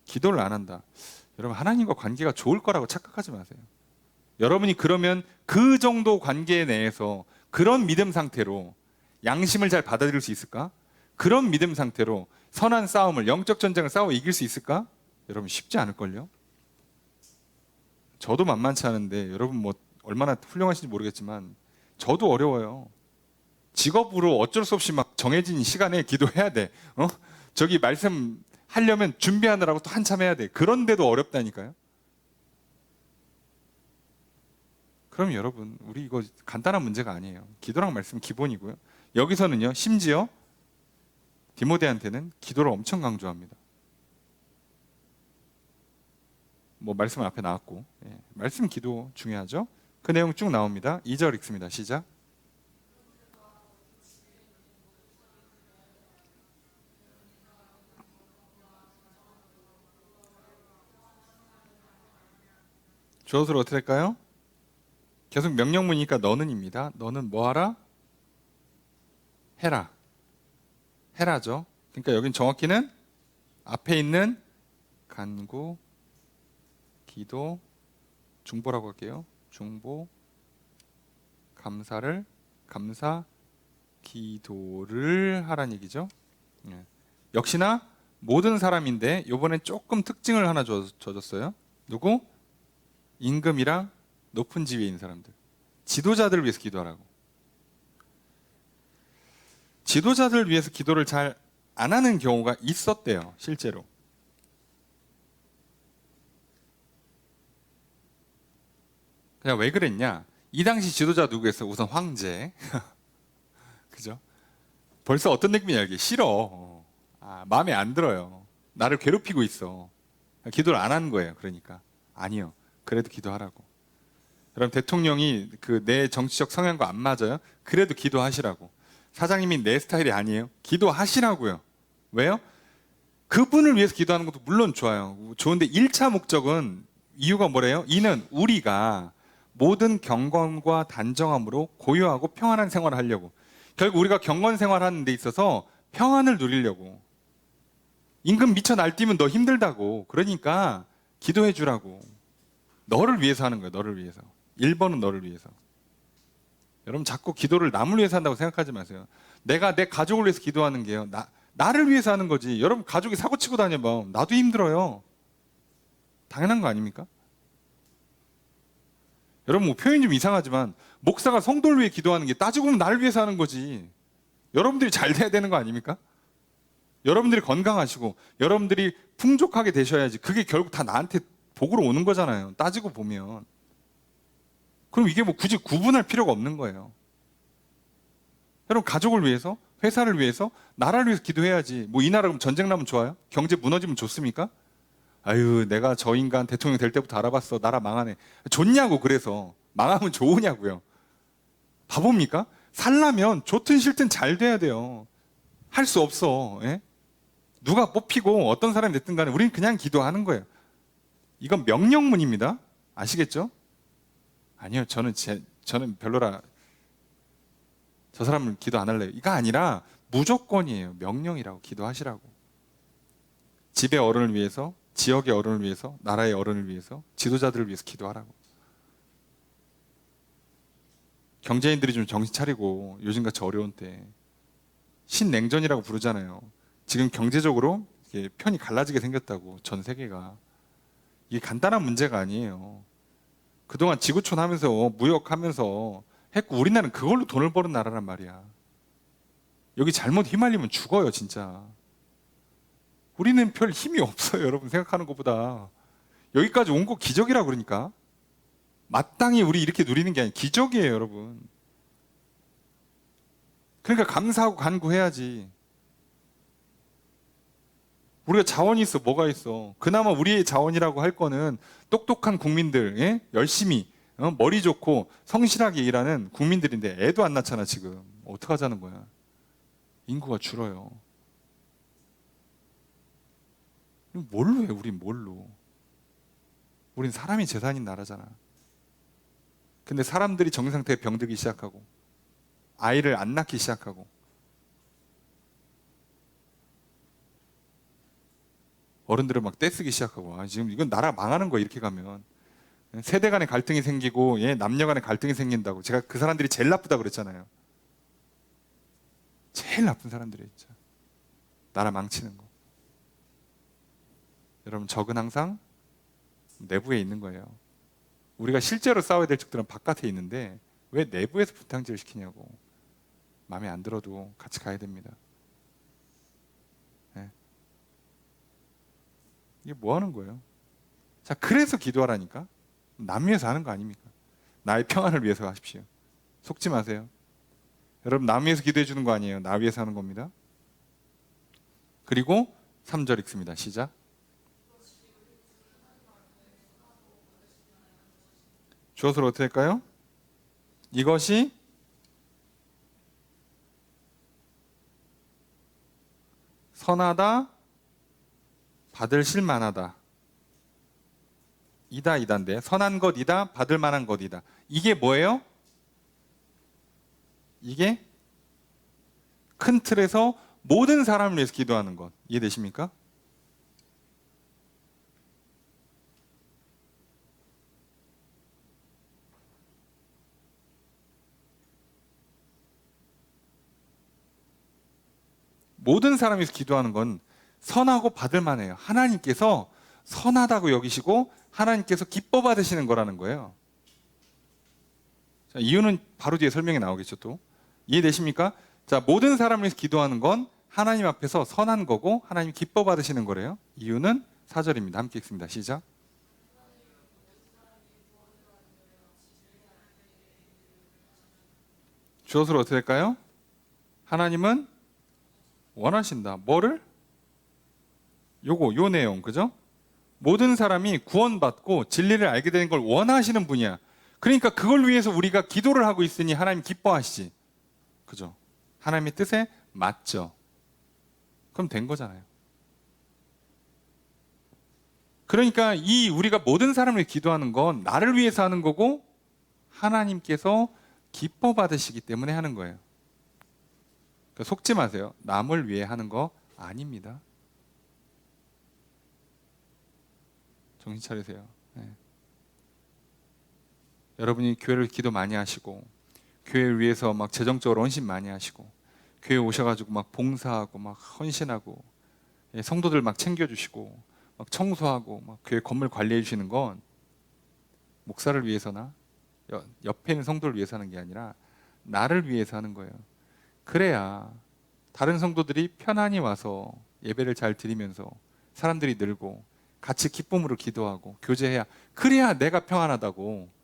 Speaker 1: 기도를 안 한다, 여러분 하나님과 관계가 좋을 거라고 착각하지 마세요. 여러분이 그러면 그 정도 관계 내에서 그런 믿음 상태로 양심을 잘 받아들일 수 있을까? 그런 믿음 상태로 선한 싸움을, 영적 전쟁을 싸워 이길 수 있을까? 여러분 쉽지 않을걸요? 저도 만만치 않은데 여러분 뭐 얼마나 훌륭하신지 모르겠지만 저도 어려워요. 직업으로 어쩔 수 없이 막 정해진 시간에 기도해야 돼. 저기 말씀 하려면 준비하느라고 또 한참 해야 돼. 그런데도 어렵다니까요. 그럼 여러분, 우리 이거 간단한 문제가 아니에요. 기도랑 말씀 기본이고요. 여기서는요, 심지어 디모데한테는 기도를 엄청 강조합니다. 뭐 말씀은 앞에 나왔고, 말씀 기도 중요하죠. 그 내용 쭉 나옵니다. 2절 읽습니다. 시작. 주어서로 어떻게 될까요? 계속 명령문이니까 너는입니다. 너는 뭐하라? 해라. 해라죠. 그러니까 여긴 정확히는 앞에 있는 간구, 기도, 중보라고 할게요. 중보, 감사, 기도를 하라는 얘기죠. 역시나 모든 사람인데 이번엔 조금 특징을 하나 줘줬어요. 누구? 임금이랑 높은 지위에 있는 사람들, 지도자들을 위해서 기도하라고. 지도자들을 위해서 기도를 잘 안 하는 경우가 있었대요. 실제로. 그냥 왜 그랬냐? 이 당시 지도자 누구겠어요? 우선 황제. 그죠? 벌써 어떤 느낌이냐, 이게 싫어. 마음에 안 들어요. 나를 괴롭히고 있어. 기도를 안 하는 거예요. 그러니까 아니요, 그래도 기도하라고. 그럼 대통령이 그 내 정치적 성향과 안 맞아요? 그래도 기도하시라고. 사장님이 내 스타일이 아니에요? 기도하시라고요. 왜요? 그분을 위해서 기도하는 것도 물론 좋아요. 좋은데 1차 목적은, 이유가 뭐래요? 이는 우리가 모든 경건과 단정함으로 고요하고 평안한 생활을 하려고. 결국 우리가 경건 생활하는 데 있어서 평안을 누리려고. 임금 미쳐 날뛰면 너 힘들다고. 그러니까 기도해 주라고. 너를 위해서 하는 거예요. 너를 위해서. 1번은 너를 위해서. 여러분 자꾸 기도를 남을 위해서 한다고 생각하지 마세요. 내가 내 가족을 위해서 기도하는 게요, 나를 위해서 하는 거지. 여러분 가족이 사고 치고 다녀봐, 나도 힘들어요. 당연한 거 아닙니까? 여러분 뭐 표현이 좀 이상하지만 목사가 성도를 위해 기도하는 게 따지고 보면 나를 위해서 하는 거지. 여러분들이 잘 돼야 되는 거 아닙니까? 여러분들이 건강하시고 여러분들이 풍족하게 되셔야지. 그게 결국 다 나한테 복으로 오는 거잖아요. 따지고 보면. 그럼 이게 뭐 굳이 구분할 필요가 없는 거예요. 여러분 가족을 위해서, 회사를 위해서, 나라를 위해서 기도해야지. 뭐 이 나라 그럼 전쟁 나면 좋아요? 경제 무너지면 좋습니까? 아유, 내가 저 인간 대통령 될 때부터 알아봤어. 나라 망하네. 좋냐고. 그래서 망하면 좋으냐고요. 바보입니까? 살려면 좋든 싫든 잘 돼야 돼요. 할 수 없어. 누가 뽑히고 어떤 사람이 됐든 간에 우리는 그냥 기도하는 거예요. 이건 명령문입니다. 아시겠죠? 아니요, 저는 별로라, 저 사람은 기도 안 할래요. 이거 아니라 무조건이에요. 명령이라고. 기도하시라고. 집의 어른을 위해서, 지역의 어른을 위해서, 나라의 어른을 위해서, 지도자들을 위해서 기도하라고. 경제인들이 좀 정신 차리고 요즘같이 어려운 때 신냉전이라고 부르잖아요. 지금 경제적으로 이게 편이 갈라지게 생겼다고, 전 세계가. 이게 간단한 문제가 아니에요. 그동안 지구촌 하면서 무역하면서 했고, 우리나라는 그걸로 돈을 버는 나라란 말이야. 여기 잘못 휘말리면 죽어요, 진짜. 우리는 별 힘이 없어요, 여러분 생각하는 것보다. 여기까지 온 거 기적이라 그러니까. 마땅히 우리 이렇게 누리는 게 아니라 기적이에요, 여러분. 그러니까 감사하고 간구해야지. 우리가 자원이 있어, 뭐가 있어. 그나마 우리의 자원이라고 할 거는 똑똑한 국민들, 예? 열심히 머리 좋고 성실하게 일하는 국민들인데, 애도 안 낳잖아 지금. 어떡하자는 거야. 인구가 줄어요. 뭘로 해, 우린 뭘로. 우린 사람이 재산인 나라잖아. 근데 사람들이 정신 상태에 병들기 시작하고, 아이를 안 낳기 시작하고, 어른들을 막 떼쓰기 시작하고. 지금 이건 나라 망하는 거야, 이렇게 가면. 세대 간의 갈등이 생기고, 예, 남녀 간의 갈등이 생긴다고. 제가 그 사람들이 제일 나쁘다 그랬잖아요. 제일 나쁜 사람들이에요, 진짜. 나라 망치는 거. 여러분, 적은 항상 내부에 있는 거예요. 우리가 실제로 싸워야 될 적들은 바깥에 있는데 왜 내부에서 분탕질을 시키냐고. 마음에 안 들어도 같이 가야 됩니다. 네. 이게 뭐 하는 거예요? 자, 그래서 기도하라니까. 남 위해서 하는 거 아닙니까? 나의 평안을 위해서 하십시오. 속지 마세요. 여러분, 남 위해서 기도해 주는 거 아니에요. 나 위해서 하는 겁니다. 그리고 3절 읽습니다. 시작. 주어서로 어떻게 할까요? 이것이 선하다, 받을 실만하다. 이다인데, 선한 것이다, 받을 만한 것이다. 이게 뭐예요? 이게 큰 틀에서 모든 사람을 위해서 기도하는 것. 이해되십니까? 모든 사람이 위해서 기도하는 건 선하고 받을 만해요. 하나님께서 선하다고 여기시고 하나님께서 기뻐 받으시는 거라는 거예요. 자, 이유는 바로 뒤에 설명이 나오겠죠, 또. 이해되십니까? 자, 모든 사람을 위해서 기도하는 건 하나님 앞에서 선한 거고 하나님 기뻐 받으시는 거래요. 이유는 4절입니다. 함께 읽습니다. 시작. 주어서로 어떻게 될까요? 하나님은 원하신다. 뭐를? 요 내용, 그죠? 모든 사람이 구원받고 진리를 알게 되는 걸 원하시는 분이야. 그러니까 그걸 위해서 우리가 기도를 하고 있으니 하나님 기뻐하시지. 그죠? 하나님의 뜻에 맞죠. 그럼 된 거잖아요. 그러니까 이 우리가 모든 사람을 기도하는 건 나를 위해서 하는 거고 하나님께서 기뻐 받으시기 때문에 하는 거예요. 그러니까 속지 마세요. 남을 위해 하는 거 아닙니다. 정신 차리세요. 네. 여러분이 교회를 기도 많이 하시고 교회를 위해서 막 재정적으로 헌신 많이 하시고 교회 오셔가지고 막 봉사하고 막 헌신하고, 예, 성도들 막 챙겨주시고 막 청소하고 막 교회 건물 관리해 주시는 건 목사를 위해서나 옆에 있는 성도를 위해서 하는 게 아니라 나를 위해서 하는 거예요. 그래야 다른 성도들이 편안히 와서 예배를 잘 드리면서 사람들이 늘고 같이 기쁨으로 기도하고 교제해야, 그래야 내가 평안하다고.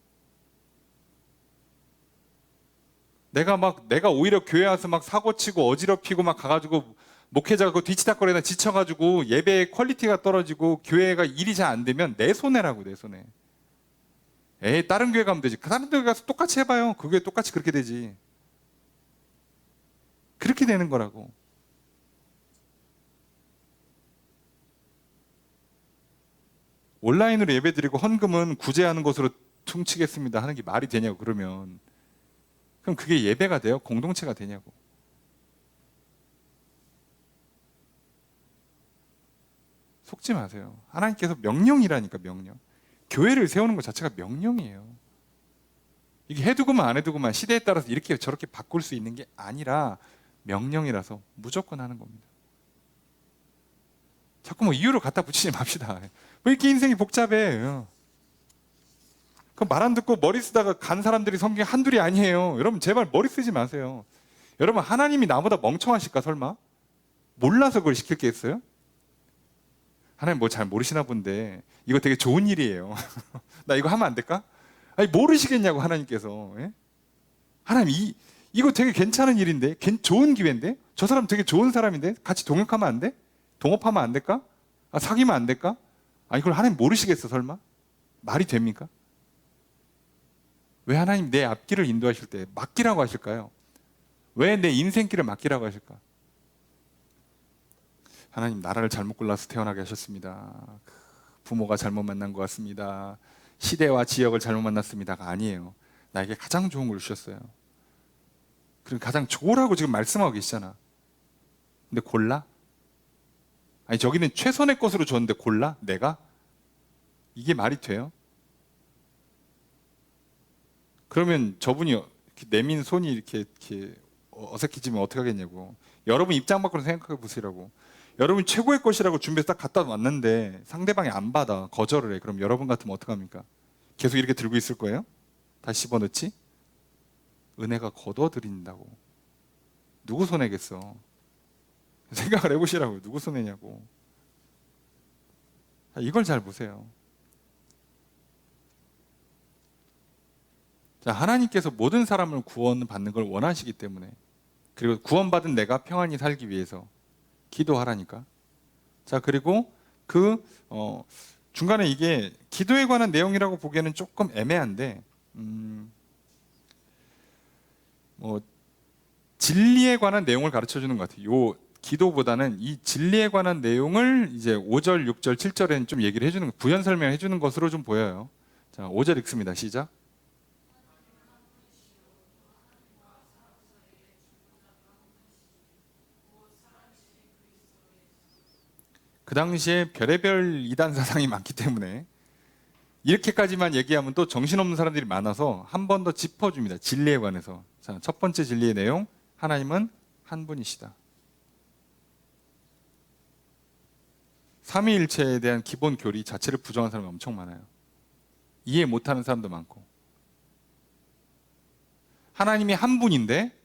Speaker 1: 내가 오히려 교회 와서 막 사고치고 어지럽히고 막 가가지고 목회자가 그 뒤치다거리다 지쳐가지고 예배의 퀄리티가 떨어지고 교회가 일이 잘 안 되면 내 손해라고, 내 손해. 에이, 다른 교회 가면 되지. 그 다른 교회 가서 똑같이 해봐요. 그 교회 똑같이 그렇게 되지. 그렇게 되는 거라고. 온라인으로 예배 드리고 헌금은 구제하는 것으로 퉁치겠습니다 하는 게 말이 되냐고. 그러면 그럼 그게 예배가 돼요? 공동체가 되냐고. 속지 마세요. 하나님께서 명령이라니까, 명령. 교회를 세우는 것 자체가 명령이에요. 이게 해두고만 안 해두고만 시대에 따라서 이렇게 저렇게 바꿀 수 있는 게 아니라 명령이라서 무조건 하는 겁니다. 자꾸 뭐 이유를 갖다 붙이지 맙시다. 왜 이렇게 인생이 복잡해? 그 말 안 듣고 머리 쓰다가 간 사람들이 성경에 한둘이 아니에요. 여러분 제발 머리 쓰지 마세요. 여러분 하나님이 나보다 멍청하실까 설마? 몰라서 그걸 시킬 게 있어요? 하나님 뭐 잘 모르시나 본데 이거 되게 좋은 일이에요. 나 이거 하면 안 될까? 아니 모르시겠냐고 하나님께서. 예? 하나님 이거 되게 괜찮은 일인데, 좋은 기회인데, 저 사람 되게 좋은 사람인데 같이 동역하면 안 돼? 동업하면 안 될까? 사귀면 안 될까? 아니 그걸 하나님 모르시겠어 설마? 말이 됩니까? 왜 하나님 내 앞길을 인도하실 때 맡기라고 하실까요? 왜 내 인생길을 맡기라고 하실까? 하나님 나라를 잘못 골라서 태어나게 하셨습니다. 부모가 잘못 만난 것 같습니다. 시대와 지역을 잘못 만났습니다가 아니에요. 나에게 가장 좋은 걸 주셨어요. 그럼 가장 좋으라고 지금 말씀하고 계시잖아. 근데 골라? 아니 저기는 최선의 것으로 줬는데 골라? 내가? 이게 말이 돼요? 그러면 저분이 이렇게 내민 손이 이렇게 어색해지면 어떻게 하겠냐고. 여러분 입장 바꾸는 생각해 보시라고. 여러분 최고의 것이라고 준비해서 딱 갖다 놨는데 상대방이 안 받아, 거절을 해. 그럼 여러분 같으면 어떡합니까? 계속 이렇게 들고 있을 거예요? 다시 집어넣지? 은혜가 거둬들인다고. 누구 손해겠어? 생각을 해보시라고요. 누구 손해냐고. 이걸 잘 보세요. 자, 하나님께서 모든 사람을 구원받는 걸 원하시기 때문에, 그리고 구원받은 내가 평안히 살기 위해서 기도하라니까. 자, 그리고 중간에 이게 기도에 관한 내용이라고 보기에는 조금 애매한데, 진리에 관한 내용을 가르쳐 주는 것 같아요. 요 기도보다는 이 진리에 관한 내용을 이제 5절, 6절, 7절에는 좀 얘기를 해주는, 부연 설명해 주는 것으로 좀 보여요. 자, 5절 읽습니다. 시작. 그 당시에 별의별 이단 사상이 많기 때문에 이렇게까지만 얘기하면 또 정신없는 사람들이 많아서 한 번 더 짚어줍니다. 진리에 관해서. 자, 첫 번째 진리의 내용, 하나님은 한 분이시다. 삼위일체에 대한 기본 교리 자체를 부정하는 사람이 엄청 많아요. 이해 못하는 사람도 많고. 하나님이 한 분인데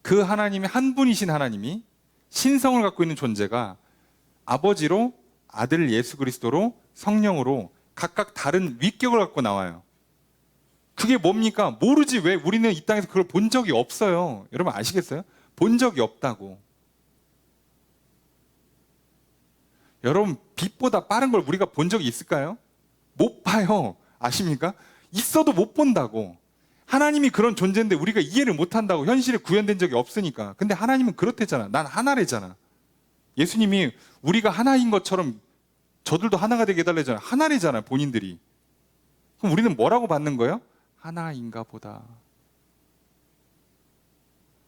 Speaker 1: 그 하나님이 한 분이신 하나님이 신성을 갖고 있는 존재가 아버지로, 아들 예수 그리스도로, 성령으로 각각 다른 위격을 갖고 나와요. 그게 뭡니까? 모르지. 왜? 우리는 이 땅에서 그걸 본 적이 없어요. 여러분 아시겠어요? 본 적이 없다고. 여러분 빛보다 빠른 걸 우리가 본 적이 있을까요? 못 봐요. 아십니까? 있어도 못 본다고. 하나님이 그런 존재인데 우리가 이해를 못 한다고. 현실에 구현된 적이 없으니까. 근데 하나님은 그렇대잖아. 난 하나래잖아. 예수님이 우리가 하나인 것처럼 저들도 하나가 되게 해달라잖아. 하나래잖아, 본인들이. 그럼 우리는 뭐라고 받는 거예요? 하나인가 보다.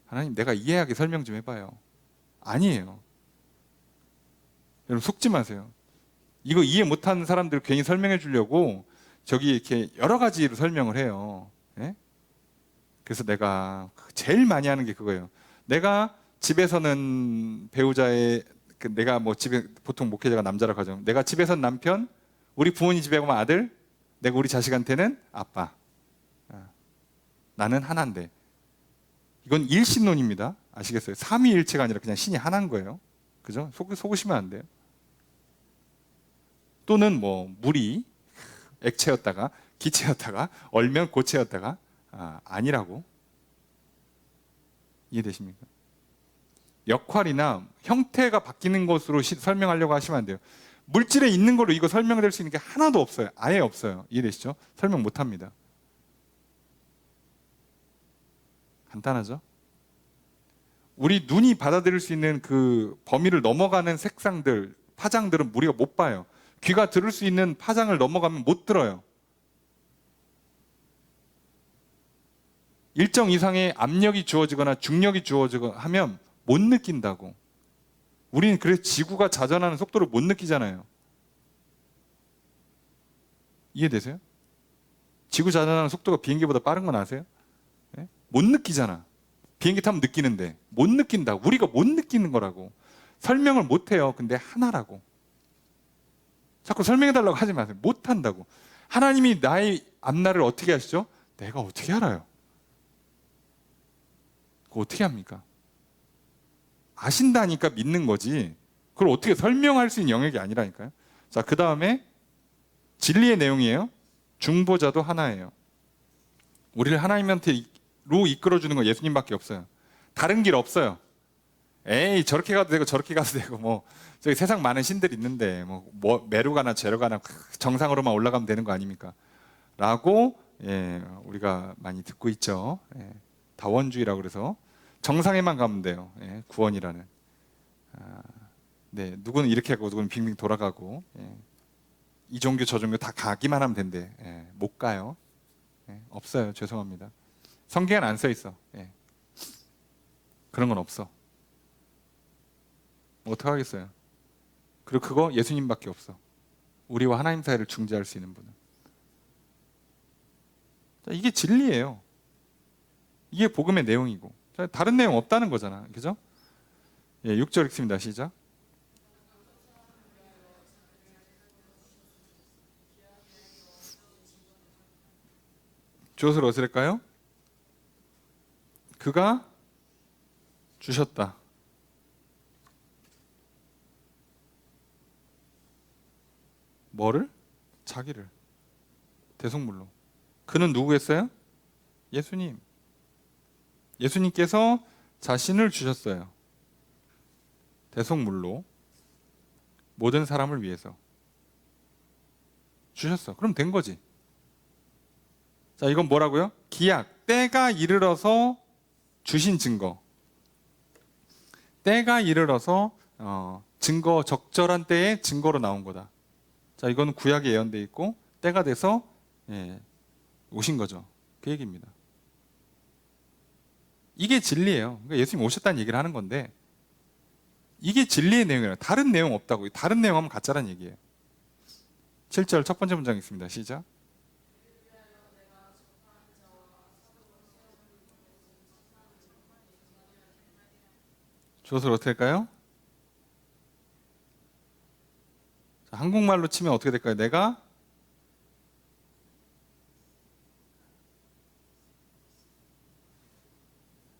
Speaker 1: 하나님, 내가 이해하게 설명 좀 해봐요. 아니에요. 여러분 속지 마세요. 이거 이해 못하는 사람들 괜히 설명해 주려고 저기 이렇게 여러 가지로 설명을 해요. 예? 그래서 내가 제일 많이 하는 게 그거예요. 내가 집에서는 배우자의 내가 뭐 집에 보통 목회자가 남자라 가정. 내가 집에서는 남편, 우리 부모님 집에 가면 아들, 내가 우리 자식한테는 아빠. 나는 하나인데. 이건 일신론입니다. 아시겠어요? 삼위일체가 아니라 그냥 신이 하나인 거예요. 그죠? 속으시면 안 돼요. 또는 뭐 물이 액체였다가 기체였다가 얼면 고체였다가 아니라고. 이해되십니까? 역할이나 형태가 바뀌는 것으로 설명하려고 하시면 안 돼요. 물질에 있는 걸로 이거 설명될 수 있는 게 하나도 없어요. 아예 없어요. 이해되시죠? 설명 못 합니다. 간단하죠? 우리 눈이 받아들일 수 있는 그 범위를 넘어가는 색상들, 파장들은 우리가 못 봐요. 귀가 들을 수 있는 파장을 넘어가면 못 들어요. 일정 이상의 압력이 주어지거나 중력이 주어지거나 하면 못 느낀다고. 우리는 그래서 지구가 자전하는 속도를 못 느끼잖아요.
Speaker 2: 이해되세요? 지구 자전하는 속도가 비행기보다 빠른 건 아세요? 예? 못 느끼잖아. 비행기 타면 느끼는데 못 느낀다. 우리가 못 느끼는 거라고. 설명을 못 해요. 근데 하나라고. 자꾸 설명해달라고 하지 마세요. 못 한다고. 하나님이 나의 앞날을 어떻게 하시죠? 내가 어떻게 알아요? 그거 어떻게 합니까? 아신다니까 믿는 거지. 그걸 어떻게 설명할 수 있는 영역이 아니라니까요. 자, 그 다음에 진리의 내용이에요. 중보자도 하나예요. 우리를 하나님한테로 이끌어주는 건 예수님밖에 없어요. 다른 길 없어요. 에이, 저렇게 가도 되고 저렇게 가도 되고 뭐 저기 세상 많은 신들이 있는데 뭐 메루가나 제로가나 정상으로만 올라가면 되는 거 아닙니까? 라고 우리가 많이 듣고 있죠. 다원주의라고 그래서 정상에만 가면 돼요. 구원이라는. 네, 누구는 이렇게 하고 누구는 빙빙 돌아가고 이 종교 저 종교 다 가기만 하면 된대. 못 가요. 없어요. 죄송합니다. 성경엔 안 써 있어. 그런 건 없어. 어떡하겠어요. 그리고 그거 예수님밖에 없어. 우리와 하나님 사이를 중재할 수 있는 분은. 자, 이게 진리예요. 이게 복음의 내용이고. 자, 다른 내용 없다는 거잖아. 그죠? 6절 읽습니다. 시작. 주엇을 어찌할까요? 그가 주셨다. 뭐를? 자기를. 대속물로. 그는 누구겠어요? 예수님. 예수님께서 자신을 주셨어요. 대속물로. 모든 사람을 위해서. 주셨어. 그럼 된 거지. 자, 이건 뭐라고요? 기약. 때가 이르러서 주신 증거. 때가 이르러서 증거, 적절한 때에 증거로 나온 거다. 자, 이건 구약에 예언되어 있고 때가 돼서 오신 거죠. 그 얘기입니다. 이게 진리예요. 그러니까 예수님 오셨다는 얘기를 하는 건데 이게 진리의 내용이에요. 다른 내용 없다고. 다른 내용 하면 가짜란 얘기예요. 7절 첫 번째 문장 있습니다. 시작. 주어를 어떻게 할까요? 자, 한국말로 치면 어떻게 될까요? 내가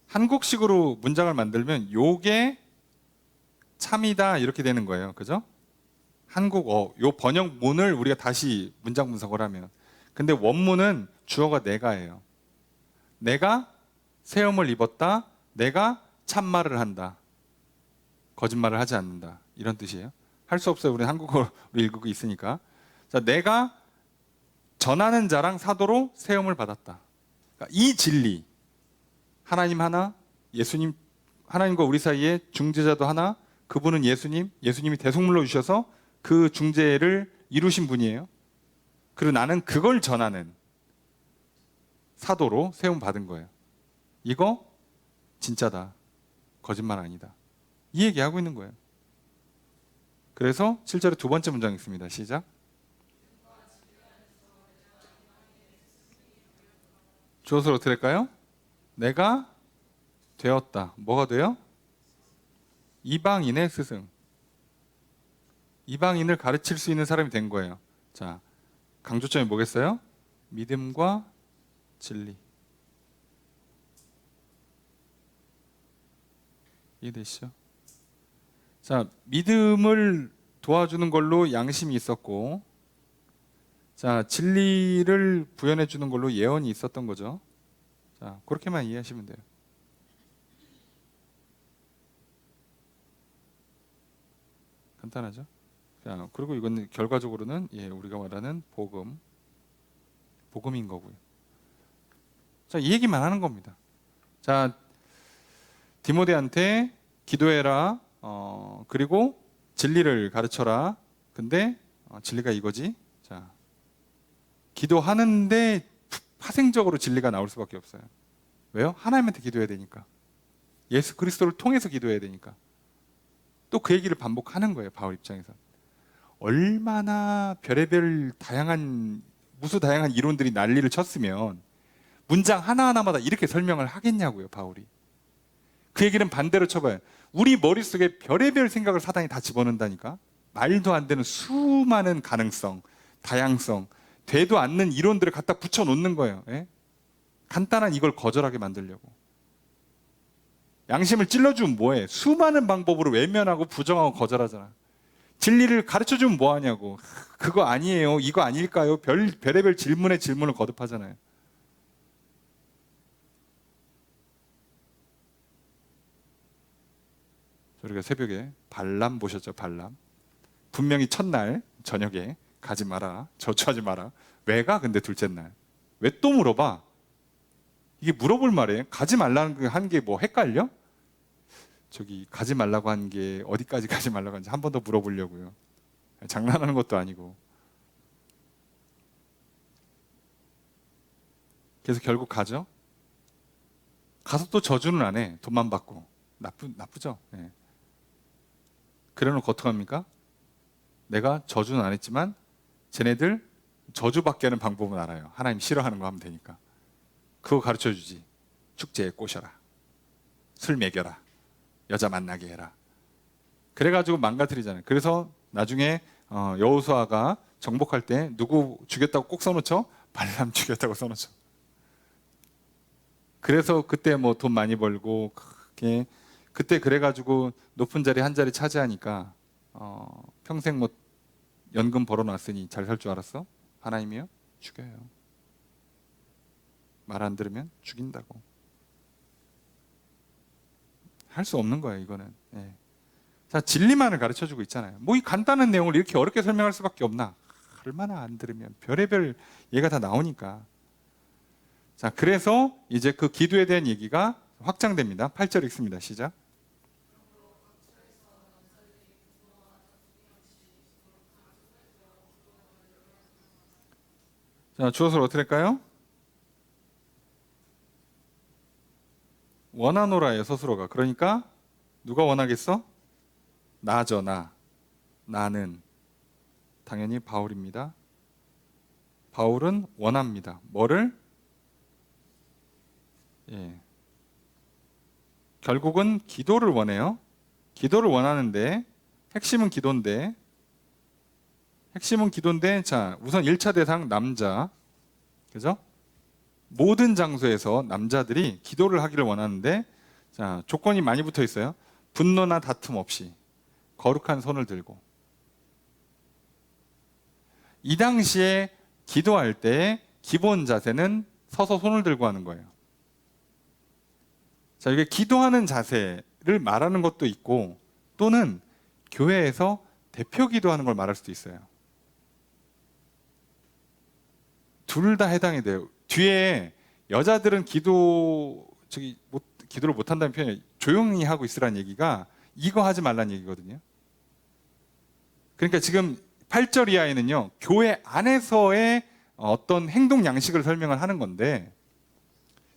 Speaker 2: 한국식으로 문장을 만들면 요게 참이다 이렇게 되는 거예요. 그죠? 한국어 요 번역문을 우리가 다시 문장 분석을 하면 근데 원문은 주어가 내가예요. 내가 세움을 입었다. 내가 참말을 한다. 거짓말을 하지 않는다. 이런 뜻이에요. 할 수 없어요. 우리 한국어로 읽고 있으니까. 자, 내가 전하는 자랑 사도로 세움을 받았다. 그러니까 이 진리 하나님 하나, 예수님 하나님과 우리 사이에 중재자도 하나, 그분은 예수님, 예수님이 대속물로 주셔서 그 중재를 이루신 분이에요. 그리고 나는 그걸 전하는 사도로 세움 받은 거예요. 이거 진짜다. 거짓말 아니다. 이 얘기하고 있는 거예요. 그래서 7절에 두 번째 문장 있습니다. 시작. 주어를 어떻게 할까요? 내가 되었다. 뭐가 돼요? 이방인의 스승. 이방인을 가르칠 수 있는 사람이 된 거예요. 자, 강조점이 뭐겠어요? 믿음과 진리. 이해되시죠? 자, 믿음을 도와주는 걸로 양심이 있었고, 자, 진리를 부여해 주는 걸로 예언이 있었던 거죠. 자, 그렇게만 이해하시면 돼요. 간단하죠? 자, 그리고 이건 결과적으로는 우리가 말하는 복음인 거고요. 자, 이 얘기만 하는 겁니다. 자, 디모데한테 기도해라. 그리고 진리를 가르쳐라. 근데 진리가 이거지. 자, 기도하는데 파생적으로 진리가 나올 수밖에 없어요. 왜요? 하나님한테 기도해야 되니까. 예수 그리스도를 통해서 기도해야 되니까. 또 그 얘기를 반복하는 거예요. 바울 입장에서. 얼마나 별의별 다양한 무수 다양한 이론들이 난리를 쳤으면 문장 하나하나마다 이렇게 설명을 하겠냐고요, 바울이. 그 얘기는 반대로 쳐봐요. 우리 머릿속에 별의별 생각을 사단이 다 집어넣는다니까. 말도 안 되는 수많은 가능성, 다양성, 되도 않는 이론들을 갖다 붙여놓는 거예요. 예? 간단한 이걸 거절하게 만들려고. 양심을 찔러주면 뭐해? 수많은 방법으로 외면하고 부정하고 거절하잖아. 진리를 가르쳐주면 뭐하냐고. 그거 아니에요, 이거 아닐까요? 별의별 질문에 질문을 거듭하잖아요. 우리가 새벽에 발람 보셨죠? 발람. 분명히 첫날 저녁에 가지 마라, 저주하지 마라. 왜 가? 근데 둘째 날. 왜 또 물어봐? 이게 물어볼 말이에요. 가지 말라는 한 게 뭐 헷갈려? 저기 가지 말라고 한 게 어디까지 가지 말라고 하는지 한 번 더 물어보려고요. 장난하는 것도 아니고. 그래서 결국 가죠. 가서 또 저주는 안 해. 돈만 받고. 나쁘죠? 네. 그래놓고 어떡합니까? 내가 저주는 안 했지만 쟤네들 저주받게 하는 방법은 알아요. 하나님 싫어하는 거 하면 되니까. 그거 가르쳐주지. 축제에 꼬셔라. 술 먹여라. 여자 만나게 해라. 그래가지고 망가뜨리잖아요. 그래서 나중에 여호수아가 정복할 때 누구 죽였다고 꼭 써놓죠? 발람 죽였다고 써놓죠. 그래서 그때 뭐 돈 많이 벌고 그때 그래가지고 높은 자리 한 자리 차지하니까 평생 뭐 연금 벌어놨으니 잘 살 줄 알았어? 하나님이요? 죽여요. 말 안 들으면 죽인다고. 할 수 없는 거예요, 이거는. 예. 자, 진리만을 가르쳐주고 있잖아요. 뭐 이 간단한 내용을 이렇게 어렵게 설명할 수밖에 없나? 얼마나 안 들으면 별의별 얘가 다 나오니까. 자, 그래서 이제 그 기도에 대한 얘기가 확장됩니다. 8절 읽습니다. 시작. 자, 주어서를 어떻게 할까요? 원하노라예요, 스스로가. 그러니까 누가 원하겠어? 나죠, 나. 나는 당연히 바울입니다. 바울은 원합니다. 뭐를? 예. 결국은 기도를 원해요. 기도를 원하는데 핵심은 기도인데 자, 우선 1차 대상 남자. 그죠? 모든 장소에서 남자들이 기도를 하기를 원하는데 자, 조건이 많이 붙어 있어요. 분노나 다툼 없이 거룩한 손을 들고. 이 당시에 기도할 때 기본 자세는 서서 손을 들고 하는 거예요. 자, 이게 기도하는 자세를 말하는 것도 있고 또는 교회에서 대표 기도하는 걸 말할 수도 있어요. 둘 다 해당이 돼요. 뒤에 여자들은 기도를 못 한다는 표현이 조용히 하고 있으라는 얘기가 이거 하지 말라는 얘기거든요. 그러니까 지금 8절 이하에는요, 교회 안에서의 어떤 행동 양식을 설명을 하는 건데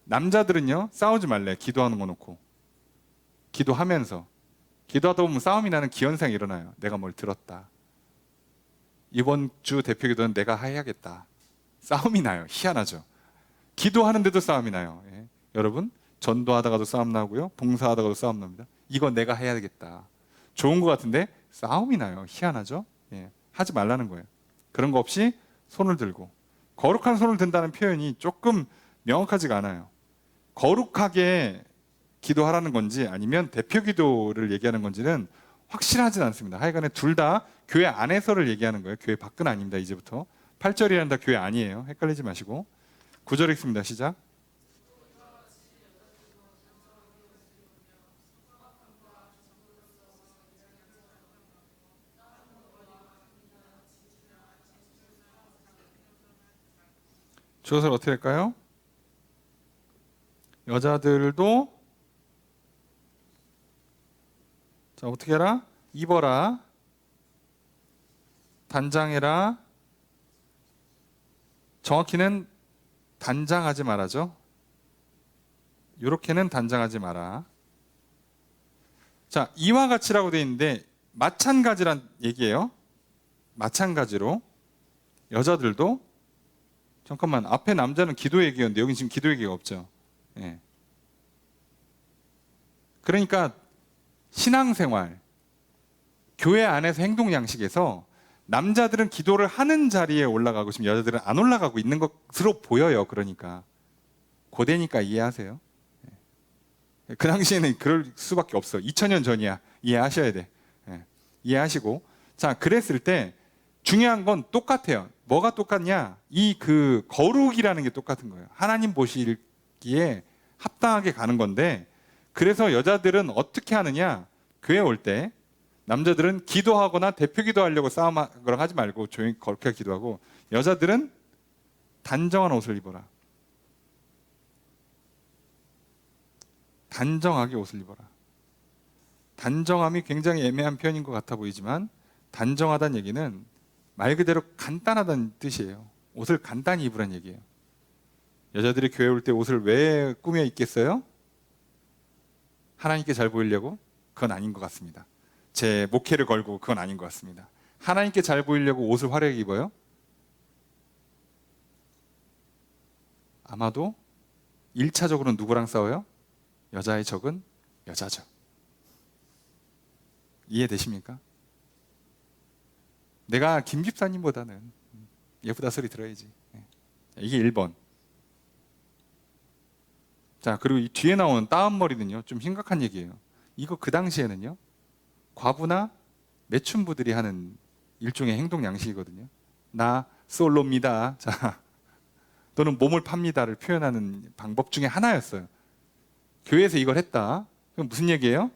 Speaker 2: 남자들은요, 싸우지 말래. 기도하는 거 놓고. 기도하면서. 기도하다 보면 싸움이 나는 기현상이 일어나요. 내가 뭘 들었다. 이번 주 대표 기도는 내가 해야겠다. 싸움이 나요. 희한하죠. 기도하는데도 싸움이 나요. 예. 여러분, 전도하다가도 싸움 나고요. 봉사하다가도 싸움 납니다. 이거 내가 해야겠다. 좋은 것 같은데 싸움이 나요. 희한하죠. 예. 하지 말라는 거예요. 그런 거 없이 손을 들고. 거룩한 손을 든다는 표현이 조금 명확하지가 않아요. 거룩하게 기도하라는 건지 아니면 대표 기도를 얘기하는 건지는 확실하진 않습니다. 하여간에 둘 다 교회 안에서를 얘기하는 거예요. 교회 밖은 아닙니다. 이제부터. 8절이란 다 교회 아니에요. 헷갈리지 마시고. 9절 읽습니다. 시작. 주어서를 어떻게 할까요? 여자들도 자, 어떻게 해라? 입어라. 단장해라. 정확히는 단장하지 말아죠. 이렇게는 단장하지 마라. 자, 이와 같이라고 되어 있는데 마찬가지란 얘기예요. 마찬가지로 여자들도 잠깐만, 앞에 남자는 기도 얘기였는데 여기 지금 기도 얘기가 없죠. 예. 그러니까 신앙생활, 교회 안에서 행동 양식에서 남자들은 기도를 하는 자리에 올라가고 지금 여자들은 안 올라가고 있는 것으로 보여요. 그러니까 고대니까 이해하세요. 예. 그 당시에는 그럴 수밖에 없어. 2000년 전이야. 이해하셔야 돼. 예. 이해하시고, 자, 그랬을 때 중요한 건 똑같아요. 뭐가 똑같냐? 이 그 거룩이라는 게 똑같은 거예요. 하나님 보시기에 합당하게 가는 건데, 그래서 여자들은 어떻게 하느냐? 교회 올 때 남자들은 기도하거나 대표 기도하려고 싸움하거나 하지 말고 조용히 거룩하게 기도하고, 여자들은 단정한 옷을 입어라. 단정하게 옷을 입어라. 단정함이 굉장히 애매한 표현인 것 같아 보이지만, 단정하다는 얘기는 말 그대로 간단하다는 뜻이에요. 옷을 간단히 입으라는 얘기예요. 여자들이 교회 올 때 옷을 왜 꾸며 입겠어요? 하나님께 잘 보이려고? 그건 아닌 것 같습니다. 제 목회를 걸고 그건 아닌 것 같습니다. 하나님께 잘 보이려고 옷을 화려하게 입어요? 아마도 1차적으로는 누구랑 싸워요? 여자의 적은 여자죠. 이해되십니까? 내가 김 집사님보다는 예쁘다 소리 들어야지. 이게 1번. 자, 그리고 이 뒤에 나오는 따옴머리는요, 좀 심각한 얘기예요. 이거 그 당시에는요, 과부나 매춘부들이 하는 일종의 행동 양식이거든요. 나 솔로입니다. 자, 또는 몸을 팝니다를 표현하는 방법 중에 하나였어요. 교회에서 이걸 했다. 그럼 무슨 얘기예요?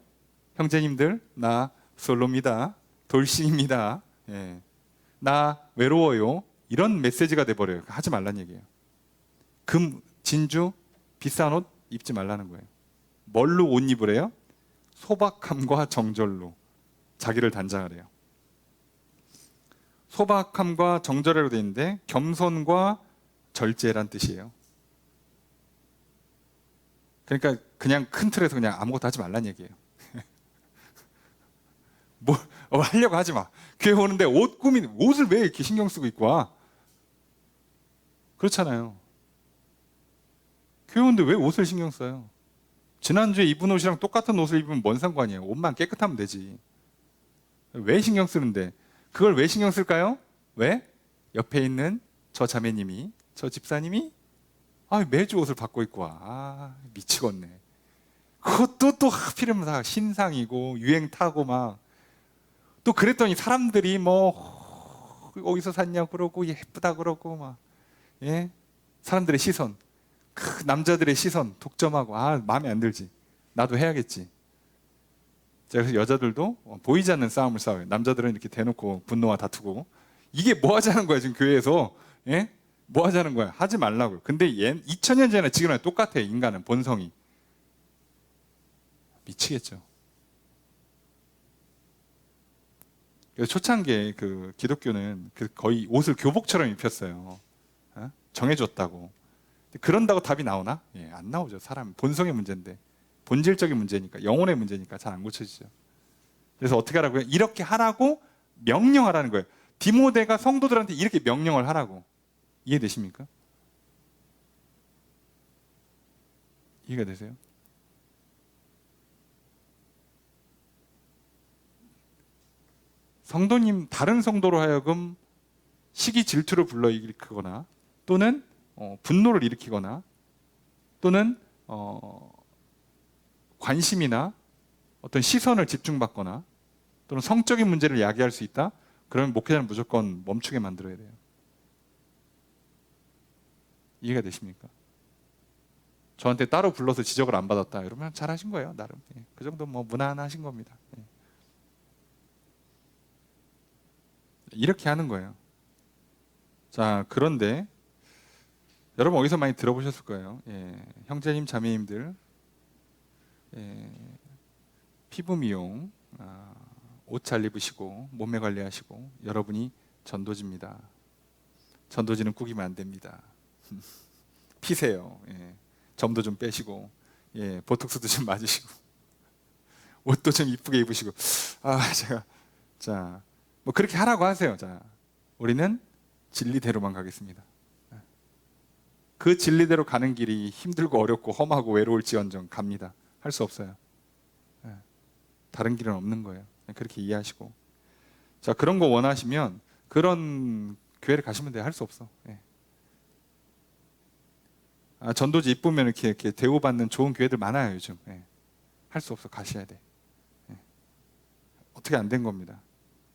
Speaker 2: 형제님들, 나 솔로입니다. 돌싱입니다. 예. 나 외로워요. 이런 메시지가 돼버려요. 하지 말란 얘기예요. 금, 진주, 비싼 옷 입지 말라는 거예요. 뭘로 옷 입으래요? 소박함과 정절로 자기를 단장하래요. 소박함과 정절이라고 되어 있는데 겸손과 절제란 뜻이에요. 그러니까 그냥 큰 틀에서 그냥 아무것도 하지 말란 얘기예요. 뭐 하려고 하지 마. 교회 오는데 옷을 왜 이렇게 신경 쓰고 입고 와? 그렇잖아요. 교회 오는데 왜 옷을 신경 써요? 지난주에 입은 옷이랑 똑같은 옷을 입으면 뭔 상관이에요? 옷만 깨끗하면 되지. 왜 신경 쓰는데? 그걸 왜 신경 쓸까요? 왜? 옆에 있는 저 자매님이, 저 집사님이 매주 옷을 바꿔 입고 와. 미치겠네. 그것도 또 하필이면 다 신상이고 유행 타고 막. 또 그랬더니 사람들이 뭐 어디서 샀냐고 그러고 예쁘다 그러고 막. 예? 사람들의 시선, 남자들의 시선 독점하고 마음에 안 들지. 나도 해야겠지. 그래서 여자들도 보이지 않는 싸움을 싸워요. 남자들은 이렇게 대놓고 분노와 다투고. 이게 뭐 하자는 거야 지금 교회에서? 예? 뭐 하자는 거야? 하지 말라고요. 근데 2000년 전에 지금이랑 똑같아요. 인간은 본성이. 미치겠죠. 그래서 초창기에 그 기독교는 거의 옷을 교복처럼 입혔어요. 정해줬다고. 그런다고 답이 나오나? 예, 안 나오죠. 사람 본성의 문제인데, 본질적인 문제니까, 영혼의 문제니까 잘 안 고쳐지죠. 그래서 어떻게 하라고요? 이렇게 하라고 명령하라는 거예요. 디모데가 성도들한테 이렇게 명령을 하라고. 이해되십니까? 이해가 되세요? 성도님, 다른 성도로 하여금 시기 질투를 불러일으키거나 또는 분노를 일으키거나 또는 관심이나 어떤 시선을 집중받거나 또는 성적인 문제를 야기할 수 있다? 그러면 목회자는 무조건 멈추게 만들어야 돼요. 이해가 되십니까? 저한테 따로 불러서 지적을 안 받았다. 이러면 잘하신 거예요, 나름. 예, 그 정도 뭐 무난하신 겁니다. 예. 이렇게 하는 거예요. 자, 그런데 여러분 어디서 많이 들어보셨을 거예요. 예, 형제님, 자매님들, 예, 피부 미용, 옷 잘 입으시고 몸매 관리하시고 여러분이 전도지입니다. 전도지는 꾸기면 안 됩니다. 피세요. 예, 점도 좀 빼시고, 예, 보톡스도 좀 맞으시고, 옷도 좀 이쁘게 입으시고. 자, 뭐 그렇게 하라고 하세요. 자, 우리는 진리대로만 가겠습니다. 그 진리대로 가는 길이 힘들고 어렵고 험하고 외로울지언정 갑니다. 할 수 없어요. 예. 다른 길은 없는 거예요. 그렇게 이해하시고. 자, 그런 거 원하시면 그런 교회를 가시면 돼요. 할 수 없어. 예. 전도지 이쁘면 이렇게 대우받는 좋은 교회들 많아요, 요즘. 예. 할 수 없어. 가셔야 돼. 예. 어떻게 안 된 겁니다.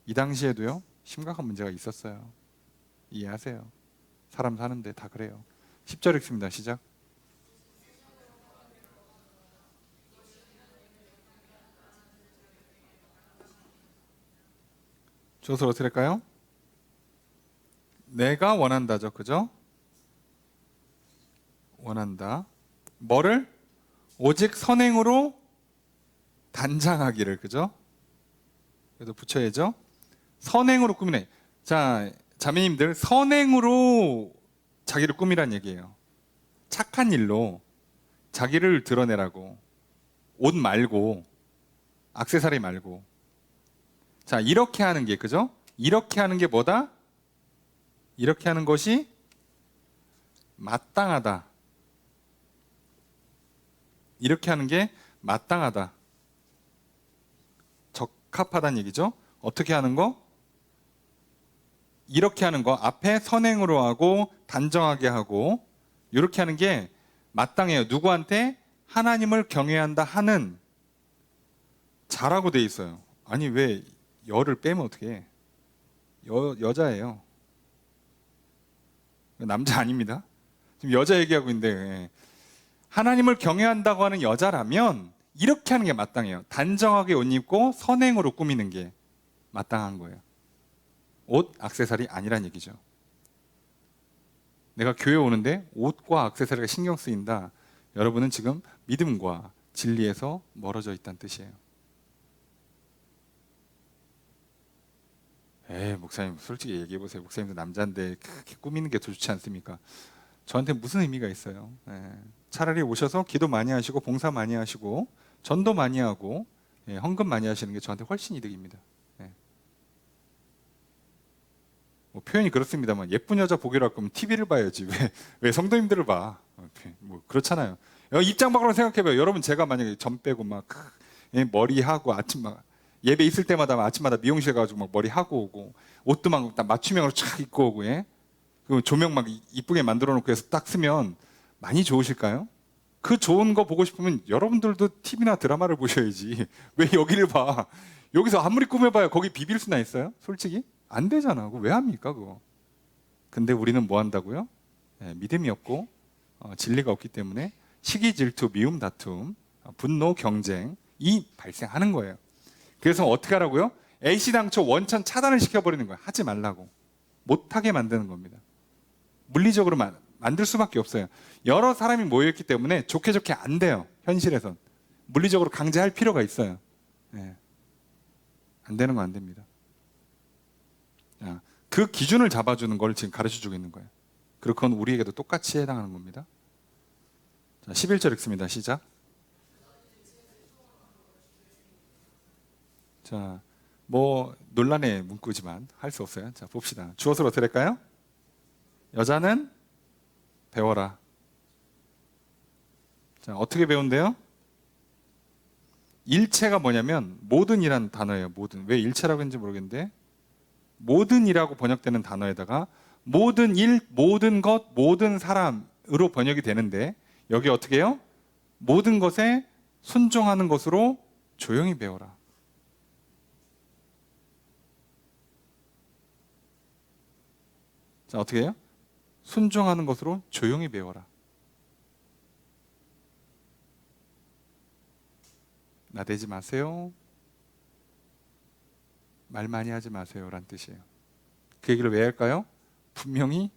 Speaker 2: 이 당시에도요, 심각한 문제가 있었어요. 이해하세요. 사람 사는데 다 그래요. 10절 읽습니다. 시작. 주어서 어떻게 할까요? 내가 원한다죠. 그죠? 원한다. 뭐를? 오직 선행으로 단장하기를. 그죠? 그래도 붙여야죠. 선행으로 꾸미네. 자, 자매님들, 선행으로 자기를 꾸미란 얘기예요. 착한 일로 자기를 드러내라고. 옷 말고, 액세서리 말고. 자, 이렇게 하는 게, 그죠? 이렇게 하는 게 뭐다? 이렇게 하는 것이 마땅하다. 이렇게 하는 게 마땅하다. 적합하다는 얘기죠. 어떻게 하는 거? 이렇게 하는 거. 앞에 선행으로 하고 단정하게 하고 이렇게 하는 게 마땅해요. 누구한테? 하나님을 경외한다 하는 자라고 돼 있어요. 아니 왜 여를 빼면 어떻게 해? 여자예요. 남자 아닙니다. 지금 여자 얘기하고 있는데 하나님을 경외한다고 하는 여자라면 이렇게 하는 게 마땅해요. 단정하게 옷 입고 선행으로 꾸미는 게 마땅한 거예요. 옷, 액세서리 아니란 얘기죠. 내가 교회 오는데 옷과 액세서리가 신경 쓰인다. 여러분은 지금 믿음과 진리에서 멀어져 있다는 뜻이에요. 목사님 솔직히 얘기해 보세요. 목사님도 남자인데 그렇게 꾸미는 게 더 좋지 않습니까? 저한테 무슨 의미가 있어요? 차라리 오셔서 기도 많이 하시고 봉사 많이 하시고 전도 많이 하고 헌금 많이 하시는 게 저한테 훨씬 이득입니다. 뭐 표현이 그렇습니다만 예쁜 여자 보기로 할 거면 TV를 봐야지 왜 성도님들을 봐? 뭐 그렇잖아요. 입장 바꾸로 생각해봐요. 여러분 제가 만약에 점 빼고 막 머리 하고 아침 막 예배 있을 때마다 아침마다 미용실 가가지고 막 머리 하고 오고 옷도 막 맞춤형으로 쫙 입고 오고 그 조명 막 이쁘게 만들어 놓고 해서 딱 쓰면 많이 좋으실까요? 그 좋은 거 보고 싶으면 여러분들도 TV나 드라마를 보셔야지 왜 여기를 봐? 여기서 아무리 꾸며봐야 거기 비빌 수나 있어요? 솔직히? 안 되잖아. 그거 왜 합니까 그거? 근데 우리는 뭐 한다고요? 믿음이 없고 진리가 없기 때문에 시기 질투 미움 다툼 분노 경쟁이 발생하는 거예요. 그래서 어떻게 하라고요? A씨당초 원천 차단을 시켜버리는 거예요. 하지 말라고. 못하게 만드는 겁니다. 물리적으로 만들 수밖에 없어요. 여러 사람이 모여있기 때문에 좋게 좋게 안 돼요. 현실에선. 물리적으로 강제할 필요가 있어요. 안 되는 건 안 됩니다. 그 기준을 잡아주는 걸 지금 가르쳐주고 있는 거예요. 그리고 그건 우리에게도 똑같이 해당하는 겁니다. 자, 11절 읽습니다. 시작. 자, 뭐 논란의 문구지만 할 수 없어요. 자, 봅시다. 주어서로 어떻게 할까요? 여자는 배워라. 자, 어떻게 배운대요? 일체가 뭐냐면 모든이라는 단어예요. 모든. 왜 일체라고 했는지 모르겠는데 모든이라고 번역되는 단어에다가 모든 일, 모든 것, 모든 사람으로 번역이 되는데 여기 어떻게 해요? 모든 것에 순종하는 것으로 조용히 배워라. 자, 어떻게 해요? 순종하는 것으로 조용히 배워라. 나대지 마세요. 말 많이 하지 마세요. 라는 뜻이에요. 그 얘기를 왜 할까요? 분명히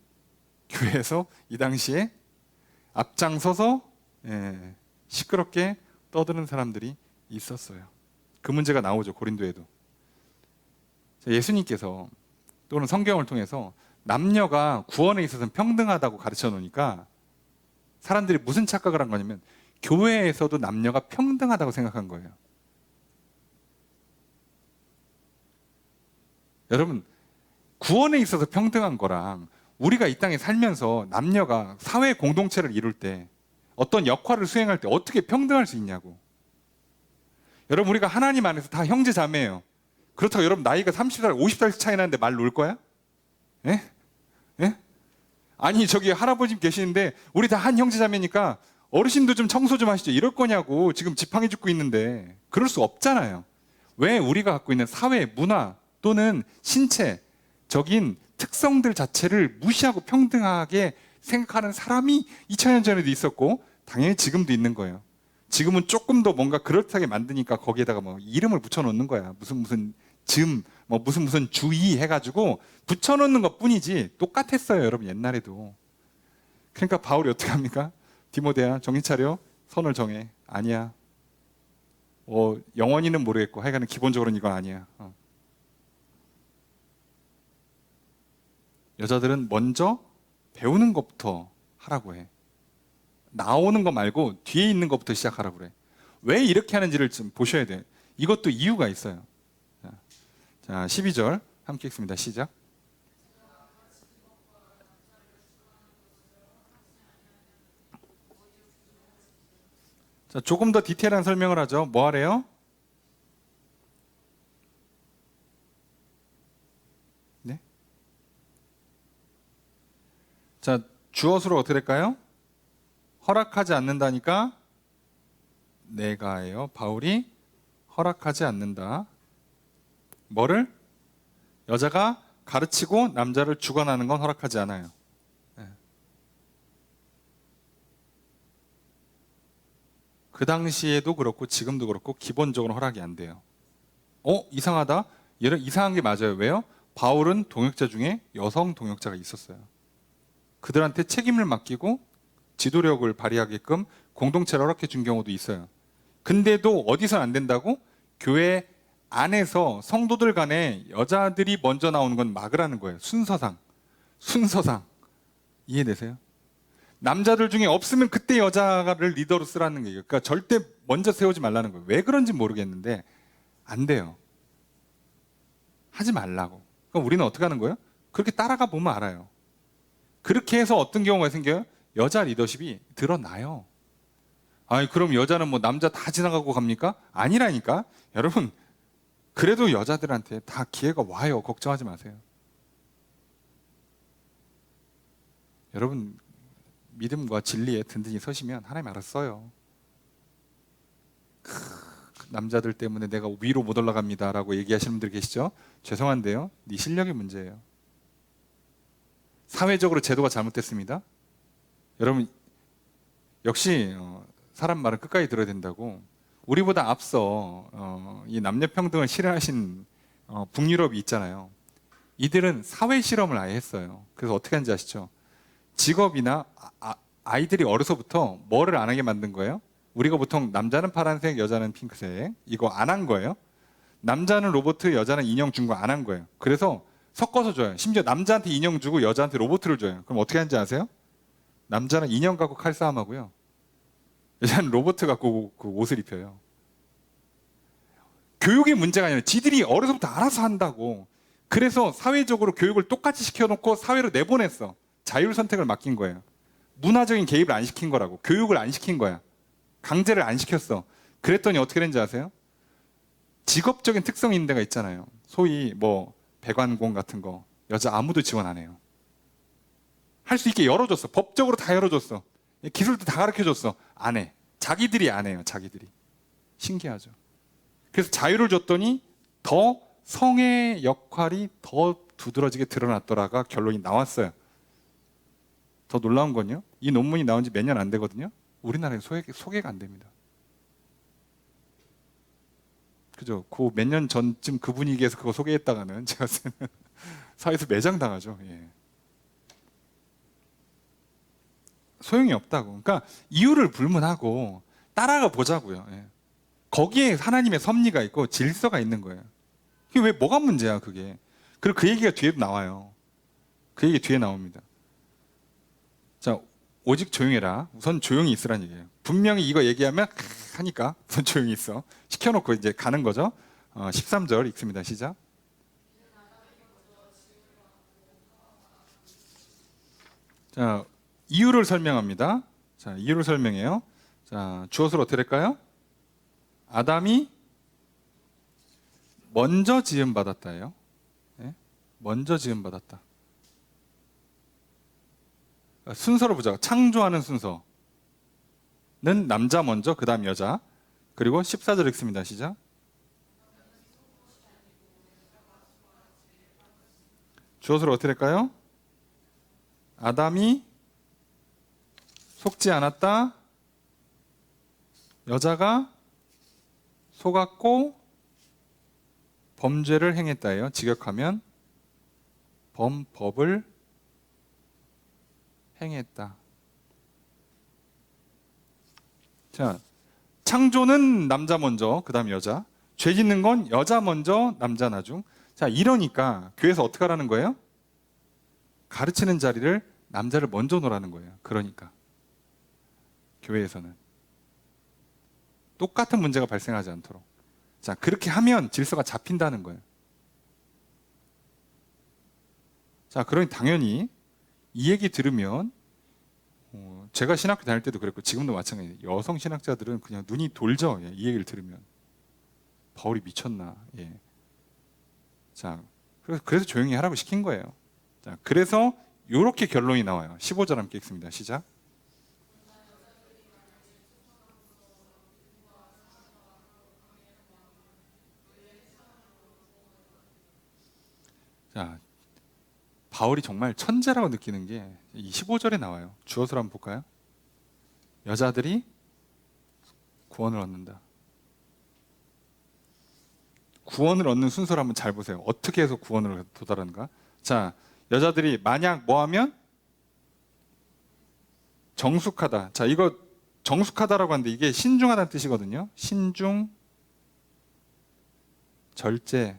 Speaker 2: 교회에서 이 당시에 앞장서서 시끄럽게 떠드는 사람들이 있었어요. 그 문제가 나오죠. 고린도에도. 예수님께서 또는 성경을 통해서 남녀가 구원에 있어서는 평등하다고 가르쳐 놓으니까 사람들이 무슨 착각을 한 거냐면 교회에서도 남녀가 평등하다고 생각한 거예요. 여러분, 구원에 있어서 평등한 거랑 우리가 이 땅에 살면서 남녀가 사회 공동체를 이룰 때 어떤 역할을 수행할 때 어떻게 평등할 수 있냐고. 여러분, 우리가 하나님 안에서 다 형제 자매예요. 그렇다고 여러분 나이가 30살, 50살 차이 나는데 말 놓을 거야? 예? 예? 아니 저기 할아버지 계시는데 우리 다 한 형제 자매니까 어르신도 좀 청소 좀 하시죠. 이럴 거냐고. 지금 지팡이 짚고 있는데. 그럴 수 없잖아요. 왜 우리가 갖고 있는 사회, 문화 또는 신체적인 특성들 자체를 무시하고 평등하게 생각하는 사람이 2000년 전에도 있었고 당연히 지금도 있는 거예요. 지금은 조금 더 뭔가 그럴듯하게 만드니까 거기에다가 뭐 이름을 붙여놓는 거야. 무슨 뭐 무슨 주의 해가지고 붙여놓는 것 뿐이지 똑같았어요, 여러분. 옛날에도. 그러니까 바울이 어떻게 합니까? 디모데야, 정신 차려. 선을 정해. 아니야. 영원히는 모르겠고 하여간은 기본적으로는 이건 아니야. 여자들은 먼저 배우는 것부터 하라고 해. 나오는 거 말고 뒤에 있는 것부터 시작하라고 그래. 왜 이렇게 하는지를 좀 보셔야 돼. 이것도 이유가 있어요. 자, 12절 함께 읽습니다. 시작. 자, 조금 더 디테일한 설명을 하죠. 뭐 하래요? 네? 자, 주어수로 어떻게 될까요? 허락하지 않는다니까 내가예요. 바울이 허락하지 않는다. 뭐를? 여자가 가르치고 남자를 주관하는 건 허락하지 않아요. 네. 그 당시에도 그렇고 지금도 그렇고 기본적으로 허락이 안 돼요. 이상하다? 이상한 게 맞아요. 왜요? 바울은 동역자 중에 여성 동역자가 있었어요. 그들한테 책임을 맡기고 지도력을 발휘하게끔 공동체를 허락해 준 경우도 있어요. 근데도 어디선 안 된다고? 교회 안에서 성도들 간에 여자들이 먼저 나오는 건 막으라는 거예요. 순서상. 이해되세요? 남자들 중에 없으면 그때 여자를 리더로 쓰라는 거예요. 그러니까 절대 먼저 세우지 말라는 거예요. 왜 그런지 모르겠는데 안 돼요. 하지 말라고. 그럼 우리는 어떻게 하는 거예요? 그렇게 따라가 보면 알아요. 그렇게 해서 어떤 경우가 생겨요? 여자 리더십이 드러나요. 아니 그럼 여자는 뭐 남자 다 지나가고 갑니까? 아니라니까. 여러분 그래도 여자들한테 다 기회가 와요. 걱정하지 마세요. 여러분 믿음과 진리에 든든히 서시면 하나님 알아서 써요. 남자들 때문에 내가 위로 못 올라갑니다 라고 얘기하시는 분들 계시죠? 죄송한데요. 네 실력의 문제예요. 사회적으로 제도가 잘못됐습니다. 여러분 역시 사람 말은 끝까지 들어야 된다고. 우리보다 앞서 이 남녀평등을 실현하신 북유럽이 있잖아요. 이들은 사회 실험을 아예 했어요. 그래서 어떻게 하는지 아시죠? 직업이나 아이들이 어려서부터 뭐를 안 하게 만든 거예요? 우리가 보통 남자는 파란색, 여자는 핑크색 이거 안 한 거예요. 남자는 로봇, 여자는 인형 준 거 안 한 거예요. 그래서 섞어서 줘요. 심지어 남자한테 인형 주고 여자한테 로봇을 줘요. 그럼 어떻게 하는지 아세요? 남자는 인형 갖고 칼싸움하고요. 여자는 로봇 갖고 그 옷을 입혀요. 교육의 문제가 아니라 지들이 어려서부터 알아서 한다고. 그래서 사회적으로 교육을 똑같이 시켜놓고 사회로 내보냈어. 자율 선택을 맡긴 거예요. 문화적인 개입을 안 시킨 거라고. 교육을 안 시킨 거야. 강제를 안 시켰어. 그랬더니 어떻게 된지 아세요? 직업적인 특성이 있는 데가 있잖아요. 소위 뭐 배관공 같은 거 여자 아무도 지원 안 해요. 할 수 있게 열어줬어. 법적으로 다 열어줬어. 기술도 다 가르쳐줬어. 안 해. 자기들이 안 해요. 자기들이. 신기하죠. 그래서 자유를 줬더니 더 성의 역할이 더 두드러지게 드러났더라가 결론이 나왔어요. 더 놀라운 건요. 이 논문이 나온 지 몇 년 안 되거든요. 우리나라에 소개가 안 됩니다. 그죠? 그 몇 년 전쯤 그 분위기에서 그거 소개했다가는 제가 사회에서 매장당하죠. 예. 소용이 없다고. 그러니까 이유를 불문하고 따라가 보자고요. 예. 거기에 하나님의 섭리가 있고 질서가 있는 거예요. 그게 왜 뭐가 문제야 그게. 그리고 그 얘기가 뒤에도 나와요. 그 얘기 뒤에 나옵니다. 자, 오직 조용해라. 우선 조용히 있으란 얘기예요. 분명히 이거 얘기하면 하니까 우선 조용히 있어. 시켜놓고 이제 가는 거죠. 13절 읽습니다. 시작. 자, 이유를 설명합니다. 자, 이유를 설명해요. 자, 주어를 어떻게 할까요? 아담이 먼저 지음 받았다예요. 네? 먼저 지음 받았다. 순서로 보자. 창조하는 순서는 남자 먼저, 그다음 여자. 그리고 14절 읽습니다. 시작. 주어를 어떻게 할까요? 아담이 속지 않았다. 여자가 속았고 범죄를 행했다예요. 직역하면 범법을 행했다. 자, 창조는 남자 먼저, 그다음 여자. 죄 짓는 건 여자 먼저, 남자 나중. 자, 이러니까 교회에서 어떻게 하라는 거예요? 가르치는 자리를 남자를 먼저 놓으라는 거예요. 그러니까 교회에서는 똑같은 문제가 발생하지 않도록. 자, 그렇게 하면 질서가 잡힌다는 거예요. 자, 그러니 당연히 이 얘기 들으면 제가 신학교 다닐 때도 그랬고 지금도 마찬가지예요. 여성 신학자들은 그냥 눈이 돌죠. 이 얘기를 들으면 바울이 미쳤나. 예. 자, 그래서 조용히 하라고 시킨 거예요. 자, 그래서 이렇게 결론이 나와요. 15절 함께 읽습니다. 시작. 자, 바울이 정말 천재라고 느끼는 게 이 15절에 나와요. 주어서를 한번 볼까요? 여자들이 구원을 얻는다. 구원을 얻는 순서를 한번 잘 보세요. 어떻게 해서 구원을 도달하는가? 자, 여자들이 만약 뭐 하면 정숙하다. 자, 이거 정숙하다라고 하는데 이게 신중하다는 뜻이거든요. 신중, 절제.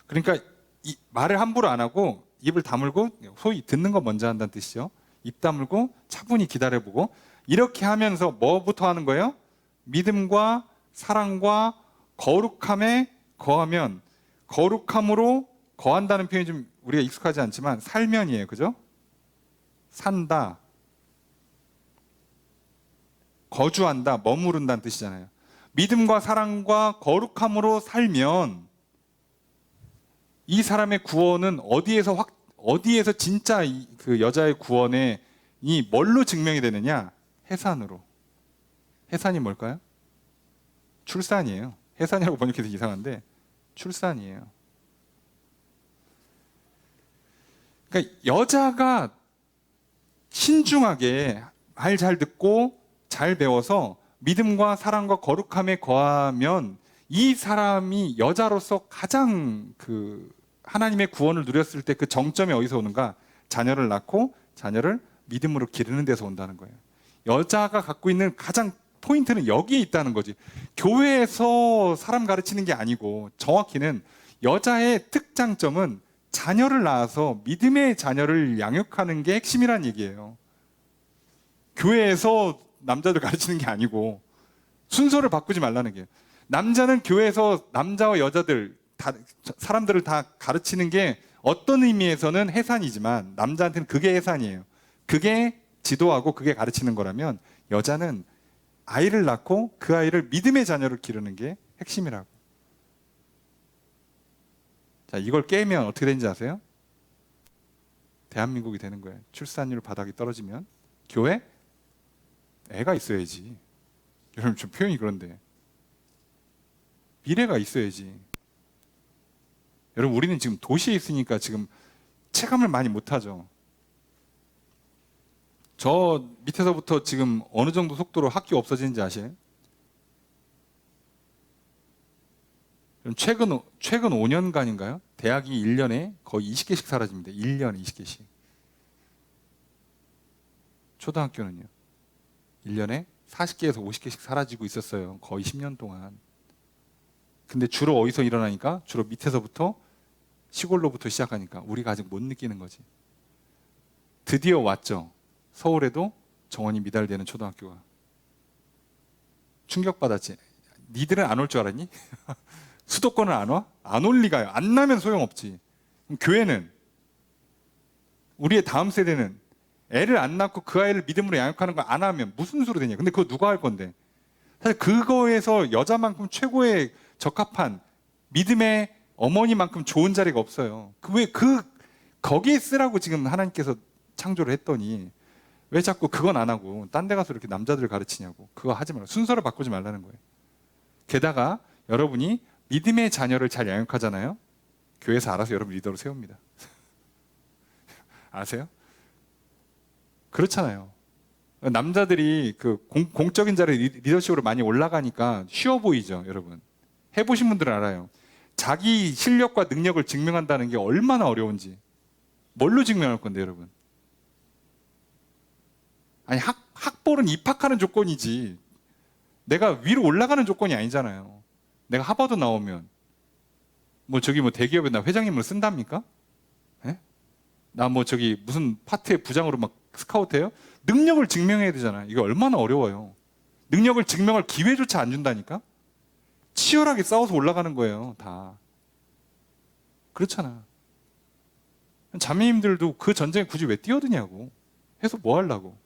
Speaker 2: 그러니까 이 말을 함부로 안 하고 입을 다물고 소위 듣는 거 먼저 한다는 뜻이죠. 입 다물고 차분히 기다려보고 이렇게 하면서 뭐부터 하는 거예요? 믿음과 사랑과 거룩함에 거하면, 거룩함으로 거한다는 표현이 좀 우리가 익숙하지 않지만 살면이에요. 그죠? 산다, 거주한다, 머무른다는 뜻이잖아요. 믿음과 사랑과 거룩함으로 살면 이 사람의 구원은 어디에서 진짜 그 여자의 구원에 이 뭘로 증명이 되느냐? 해산으로. 해산이 뭘까요? 출산이에요. 해산이라고 번역해서 이상한데 출산이에요. 그러니까 여자가 신중하게 말 잘 듣고 잘 배워서 믿음과 사랑과 거룩함에 거하면 이 사람이 여자로서 가장 그 하나님의 구원을 누렸을 때 그 정점이 어디서 오는가? 자녀를 낳고 자녀를 믿음으로 기르는 데서 온다는 거예요. 여자가 갖고 있는 가장 포인트는 여기에 있다는 거지. 교회에서 사람 가르치는 게 아니고 정확히는 여자의 특장점은 자녀를 낳아서 믿음의 자녀를 양육하는 게 핵심이라는 얘기예요. 교회에서 남자들 가르치는 게 아니고 순서를 바꾸지 말라는 게. 남자는 교회에서 남자와 여자들 사람들을 다 가르치는 게 어떤 의미에서는 해산이지만 남자한테는 그게 해산이에요. 그게 지도하고 그게 가르치는 거라면 여자는 아이를 낳고 그 아이를 믿음의 자녀를 기르는 게 핵심이라고. 자, 이걸 깨면 어떻게 되는지 아세요? 대한민국이 되는 거예요. 출산율 바닥이 떨어지면 교회 애가 있어야지. 여러분 좀 표현이 그런데 미래가 있어야지. 여러분 우리는 지금 도시에 있으니까 지금 체감을 많이 못하죠. 저 밑에서부터 지금 어느 정도 속도로 학교 없어지는지 아세요? 최근 5년간인가요? 대학이 1년에 거의 20개씩 사라집니다. 1년에 20개씩. 초등학교는요. 1년에 40개에서 50개씩 사라지고 있었어요. 거의 10년 동안. 근데 주로 어디서 일어나니까? 주로 밑에서부터 시골로부터 시작하니까 우리가 아직 못 느끼는 거지. 드디어 왔죠. 서울에도 정원이 미달되는 초등학교가. 충격받았지. 니들은 안 올 줄 알았니? 수도권은 안 와? 안 올 리가요. 안 나면 소용없지. 그럼 교회는? 우리의 다음 세대는 애를 안 낳고 그 아이를 믿음으로 양육하는 거 안 하면 무슨 수로 되냐. 근데 그거 누가 할 건데? 사실 그거에서 여자만큼 최고의 적합한 믿음의 어머니만큼 좋은 자리가 없어요. 거기에 쓰라고 지금 하나님께서 창조를 했더니 왜 자꾸 그건 안 하고 딴 데 가서 이렇게 남자들을 가르치냐고. 그거 하지 말라. 순서를 바꾸지 말라는 거예요. 게다가 여러분이 믿음의 자녀를 잘 양육하잖아요. 교회에서 알아서 여러분 리더로 세웁니다. 아세요? 그렇잖아요. 남자들이 그 공적인 자리 리더십으로 많이 올라가니까 쉬워 보이죠, 여러분. 해보신 분들은 알아요. 자기 실력과 능력을 증명한다는 게 얼마나 어려운지. 뭘로 증명할 건데, 여러분? 아니, 학벌은 입학하는 조건이지. 내가 위로 올라가는 조건이 아니잖아요. 내가 하버드 나오면 뭐 대기업에 나 회장님을 쓴답니까? 예? 나 무슨 파트의 부장으로 막 스카우트해요? 능력을 증명해야 되잖아요. 이게 얼마나 어려워요. 능력을 증명할 기회조차 안 준다니까? 치열하게 싸워서 올라가는 거예요, 다. 그렇잖아. 자매님들도 그 전쟁에 굳이 왜 뛰어드냐고. 해서 뭐 하려고.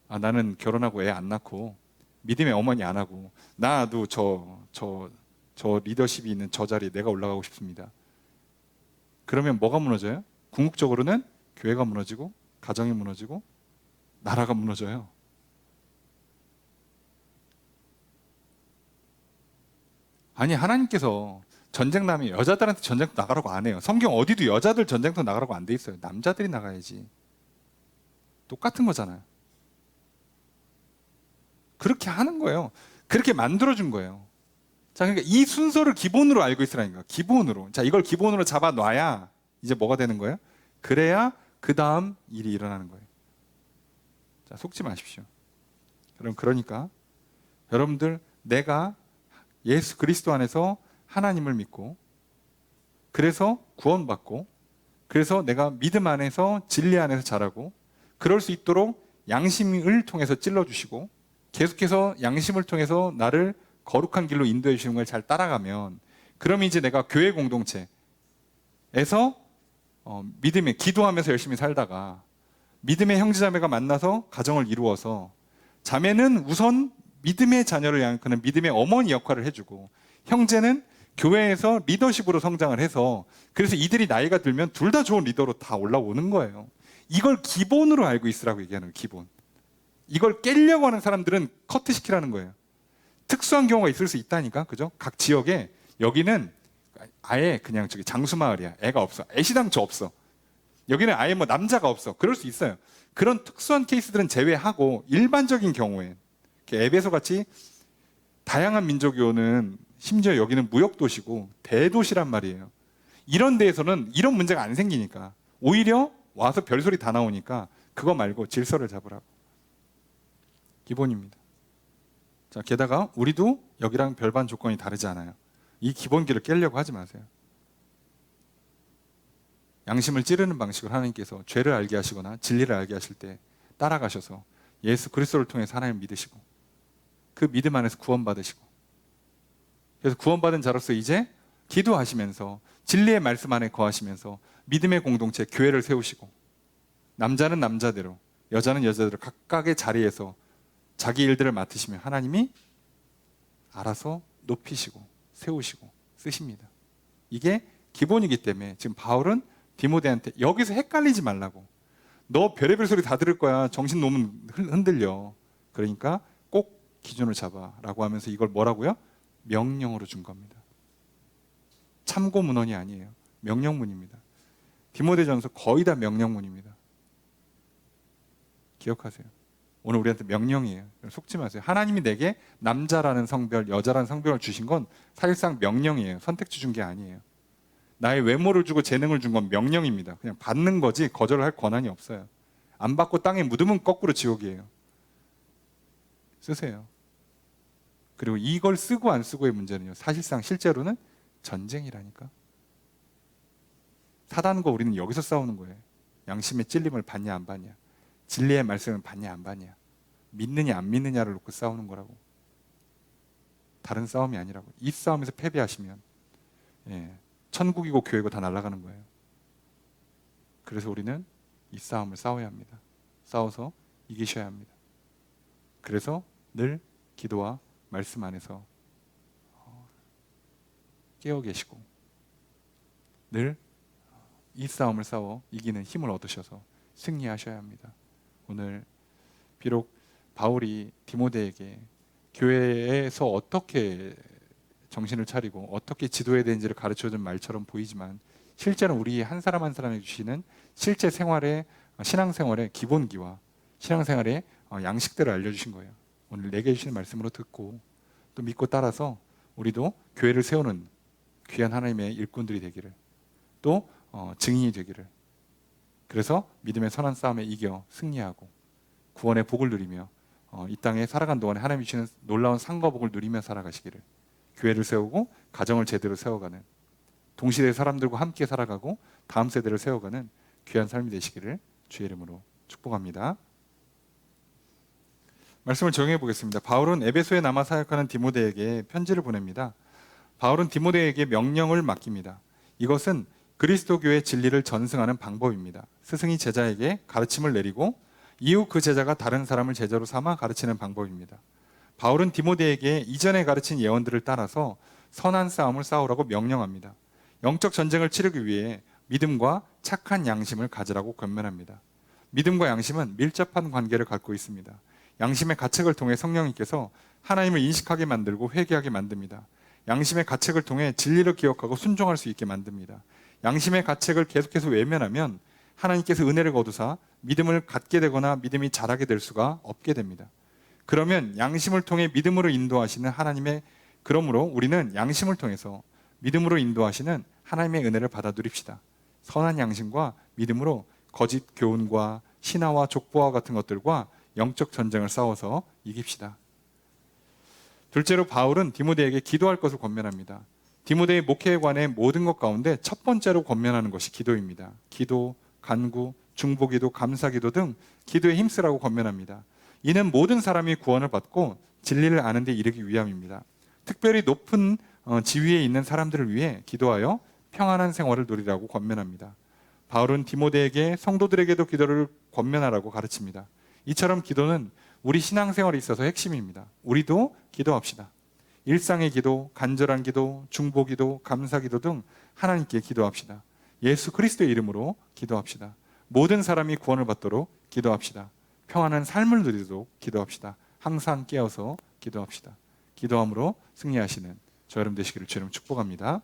Speaker 2: 나는 결혼하고 애 안 낳고 믿음의 어머니 안 하고 나도 저 리더십이 있는 저 자리에 내가 올라가고 싶습니다. 그러면 뭐가 무너져요? 궁극적으로는 교회가 무너지고 가정이 무너지고 나라가 무너져요. 아니, 하나님께서 전쟁 나면 여자들한테 전쟁터 나가라고 안 해요. 성경 어디도 여자들 전쟁터 나가라고 안 돼 있어요. 남자들이 나가야지. 똑같은 거잖아요. 그렇게 하는 거예요. 그렇게 만들어준 거예요. 자, 그러니까 이 순서를 기본으로 알고 있으라니까. 기본으로. 자, 이걸 기본으로 잡아놔야 이제 뭐가 되는 거예요? 그래야 그 다음 일이 일어나는 거예요. 자, 속지 마십시오. 그러니까 여러분들, 내가 예수 그리스도 안에서 하나님을 믿고 그래서 구원받고 그래서 내가 믿음 안에서 진리 안에서 자라고 그럴 수 있도록 양심을 통해서 찔러주시고 계속해서 양심을 통해서 나를 거룩한 길로 인도해 주시는 걸 잘 따라가면 그러면 이제 내가 교회 공동체에서 믿음에 기도하면서 열심히 살다가 믿음의 형제자매가 만나서 가정을 이루어서 자매는 우선 믿음의 자녀를 양육하는 믿음의 어머니 역할을 해주고 형제는 교회에서 리더십으로 성장을 해서 그래서 이들이 나이가 들면 둘 다 좋은 리더로 다 올라오는 거예요. 이걸 기본으로 알고 있으라고 얘기하는 거예요. 기본. 이걸 깨려고 하는 사람들은 커트시키라는 거예요. 특수한 경우가 있을 수 있다니까, 그죠? 각 지역에 여기는 아예 그냥 장수마을이야. 애가 없어. 애시당초 없어. 여기는 아예 남자가 없어. 그럴 수 있어요. 그런 특수한 케이스들은 제외하고 일반적인 경우에 에베소 같이 다양한 민족이 오는 심지어 여기는 무역도시고 대도시란 말이에요. 이런 데에서는 이런 문제가 안 생기니까 오히려 와서 별소리 다 나오니까 그거 말고 질서를 잡으라고. 기본입니다. 자, 게다가 우리도 여기랑 별반 조건이 다르지 않아요. 이 기본기를 깨려고 하지 마세요. 양심을 찌르는 방식으로 하나님께서 죄를 알게 하시거나 진리를 알게 하실 때 따라가셔서 예수 그리스도를 통해서 하나님을 믿으시고 그 믿음 안에서 구원받으시고 그래서 구원받은 자로서 이제 기도하시면서 진리의 말씀 안에 거하시면서 믿음의 공동체 교회를 세우시고 남자는 남자대로 여자는 여자대로 각각의 자리에서 자기 일들을 맡으시면 하나님이 알아서 높이시고 세우시고 쓰십니다. 이게 기본이기 때문에 지금 바울은 디모데한테 여기서 헷갈리지 말라고. 너 별의별 소리 다 들을 거야. 정신 놓으면 흔들려. 그러니까 꼭 기준을 잡아라고 하면서 이걸 뭐라고요? 명령으로 준 겁니다. 참고 문헌이 아니에요. 명령문입니다. 디모데전서 거의 다 명령문입니다. 기억하세요. 오늘 우리한테 명령이에요. 속지 마세요. 하나님이 내게 남자라는 성별, 여자라는 성별을 주신 건 사실상 명령이에요. 선택지 준 게 아니에요. 나의 외모를 주고 재능을 준 건 명령입니다. 그냥 받는 거지 거절을 할 권한이 없어요. 안 받고 땅에 묻으면 거꾸로 지옥이에요. 쓰세요. 그리고 이걸 쓰고 안 쓰고의 문제는요. 사실상 실제로는 전쟁이라니까. 사단과 우리는 여기서 싸우는 거예요. 양심의 찔림을 받냐 안 받냐. 진리의 말씀을 받냐 안 받냐. 믿느냐 안 믿느냐를 놓고 싸우는 거라고. 다른 싸움이 아니라고. 이 싸움에서 패배하시면 천국이고 교회고 다 날아가는 거예요. 그래서 우리는 이 싸움을 싸워야 합니다. 싸워서 이기셔야 합니다. 그래서 늘 기도와 말씀 안에서 깨어 계시고 늘 이 싸움을 싸워 이기는 힘을 얻으셔서 승리하셔야 합니다. 오늘 비록 바울이 디모데에게 교회에서 어떻게 정신을 차리고 어떻게 지도해야 되는지를 가르쳐준 말처럼 보이지만 실제로 우리 한 사람 한 사람에게 주시는 실제 생활의 신앙생활의 기본기와 신앙생활의 양식들을 알려주신 거예요. 오늘 내게 주시는 말씀으로 듣고 또 믿고 따라서 우리도 교회를 세우는 귀한 하나님의 일꾼들이 되기를 또 증인이 되기를 그래서 믿음의 선한 싸움에 이겨 승리하고 구원의 복을 누리며 이 땅에 살아간 동안에 하나님이 주시는 놀라운 상과 복을 누리며 살아가시기를 교회를 세우고 가정을 제대로 세워가는 동시대 사람들과 함께 살아가고 다음 세대를 세워가는 귀한 삶이 되시기를 주의 이름으로 축복합니다. 말씀을 정해 보겠습니다. 바울은 에베소에 남아 사역하는 디모데에게 편지를 보냅니다. 바울은 디모데에게 명령을 맡깁니다. 이것은 그리스도교의 진리를 전승하는 방법입니다. 스승이 제자에게 가르침을 내리고 이후 그 제자가 다른 사람을 제자로 삼아 가르치는 방법입니다. 바울은 디모데에게 이전에 가르친 예언들을 따라서 선한 싸움을 싸우라고 명령합니다. 영적 전쟁을 치르기 위해 믿음과 착한 양심을 가지라고 권면합니다. 믿음과 양심은 밀접한 관계를 갖고 있습니다. 양심의 가책을 통해 성령님께서 하나님을 인식하게 만들고 회개하게 만듭니다. 양심의 가책을 통해 진리를 기억하고 순종할 수 있게 만듭니다. 양심의 가책을 계속해서 외면하면 하나님께서 은혜를 거두사 믿음을 갖게 되거나 믿음이 자라게 될 수가 없게 됩니다. 그러면 양심을 통해 믿음으로 인도하시는 그러므로 우리는 양심을 통해서 믿음으로 인도하시는 하나님의 은혜를 받아 누립시다. 선한 양심과 믿음으로 거짓 교훈과 신화와 족보와 같은 것들과 영적 전쟁을 싸워서 이깁시다. 둘째로 바울은 디모데에게 기도할 것을 권면합니다. 디모데의 목회에 관해 모든 것 가운데 첫 번째로 권면하는 것이 기도입니다. 기도, 간구, 중보기도, 감사기도 등 기도에 힘쓰라고 권면합니다. 이는 모든 사람이 구원을 받고 진리를 아는 데 이르기 위함입니다. 특별히 높은 지위에 있는 사람들을 위해 기도하여 평안한 생활을 누리라고 권면합니다. 바울은 디모데에게 성도들에게도 기도를 권면하라고 가르칩니다. 이처럼 기도는 우리 신앙생활에 있어서 핵심입니다. 우리도 기도합시다. 일상의 기도, 간절한 기도, 중보기도, 감사기도 등 하나님께 기도합시다. 예수 그리스도의 이름으로 기도합시다. 모든 사람이 구원을 받도록 기도합시다. 평안한 삶을 누리도록 기도합시다. 항상 깨어서 기도합시다. 기도함으로 승리하시는 저 여러분 되시기를 주님 축복합니다.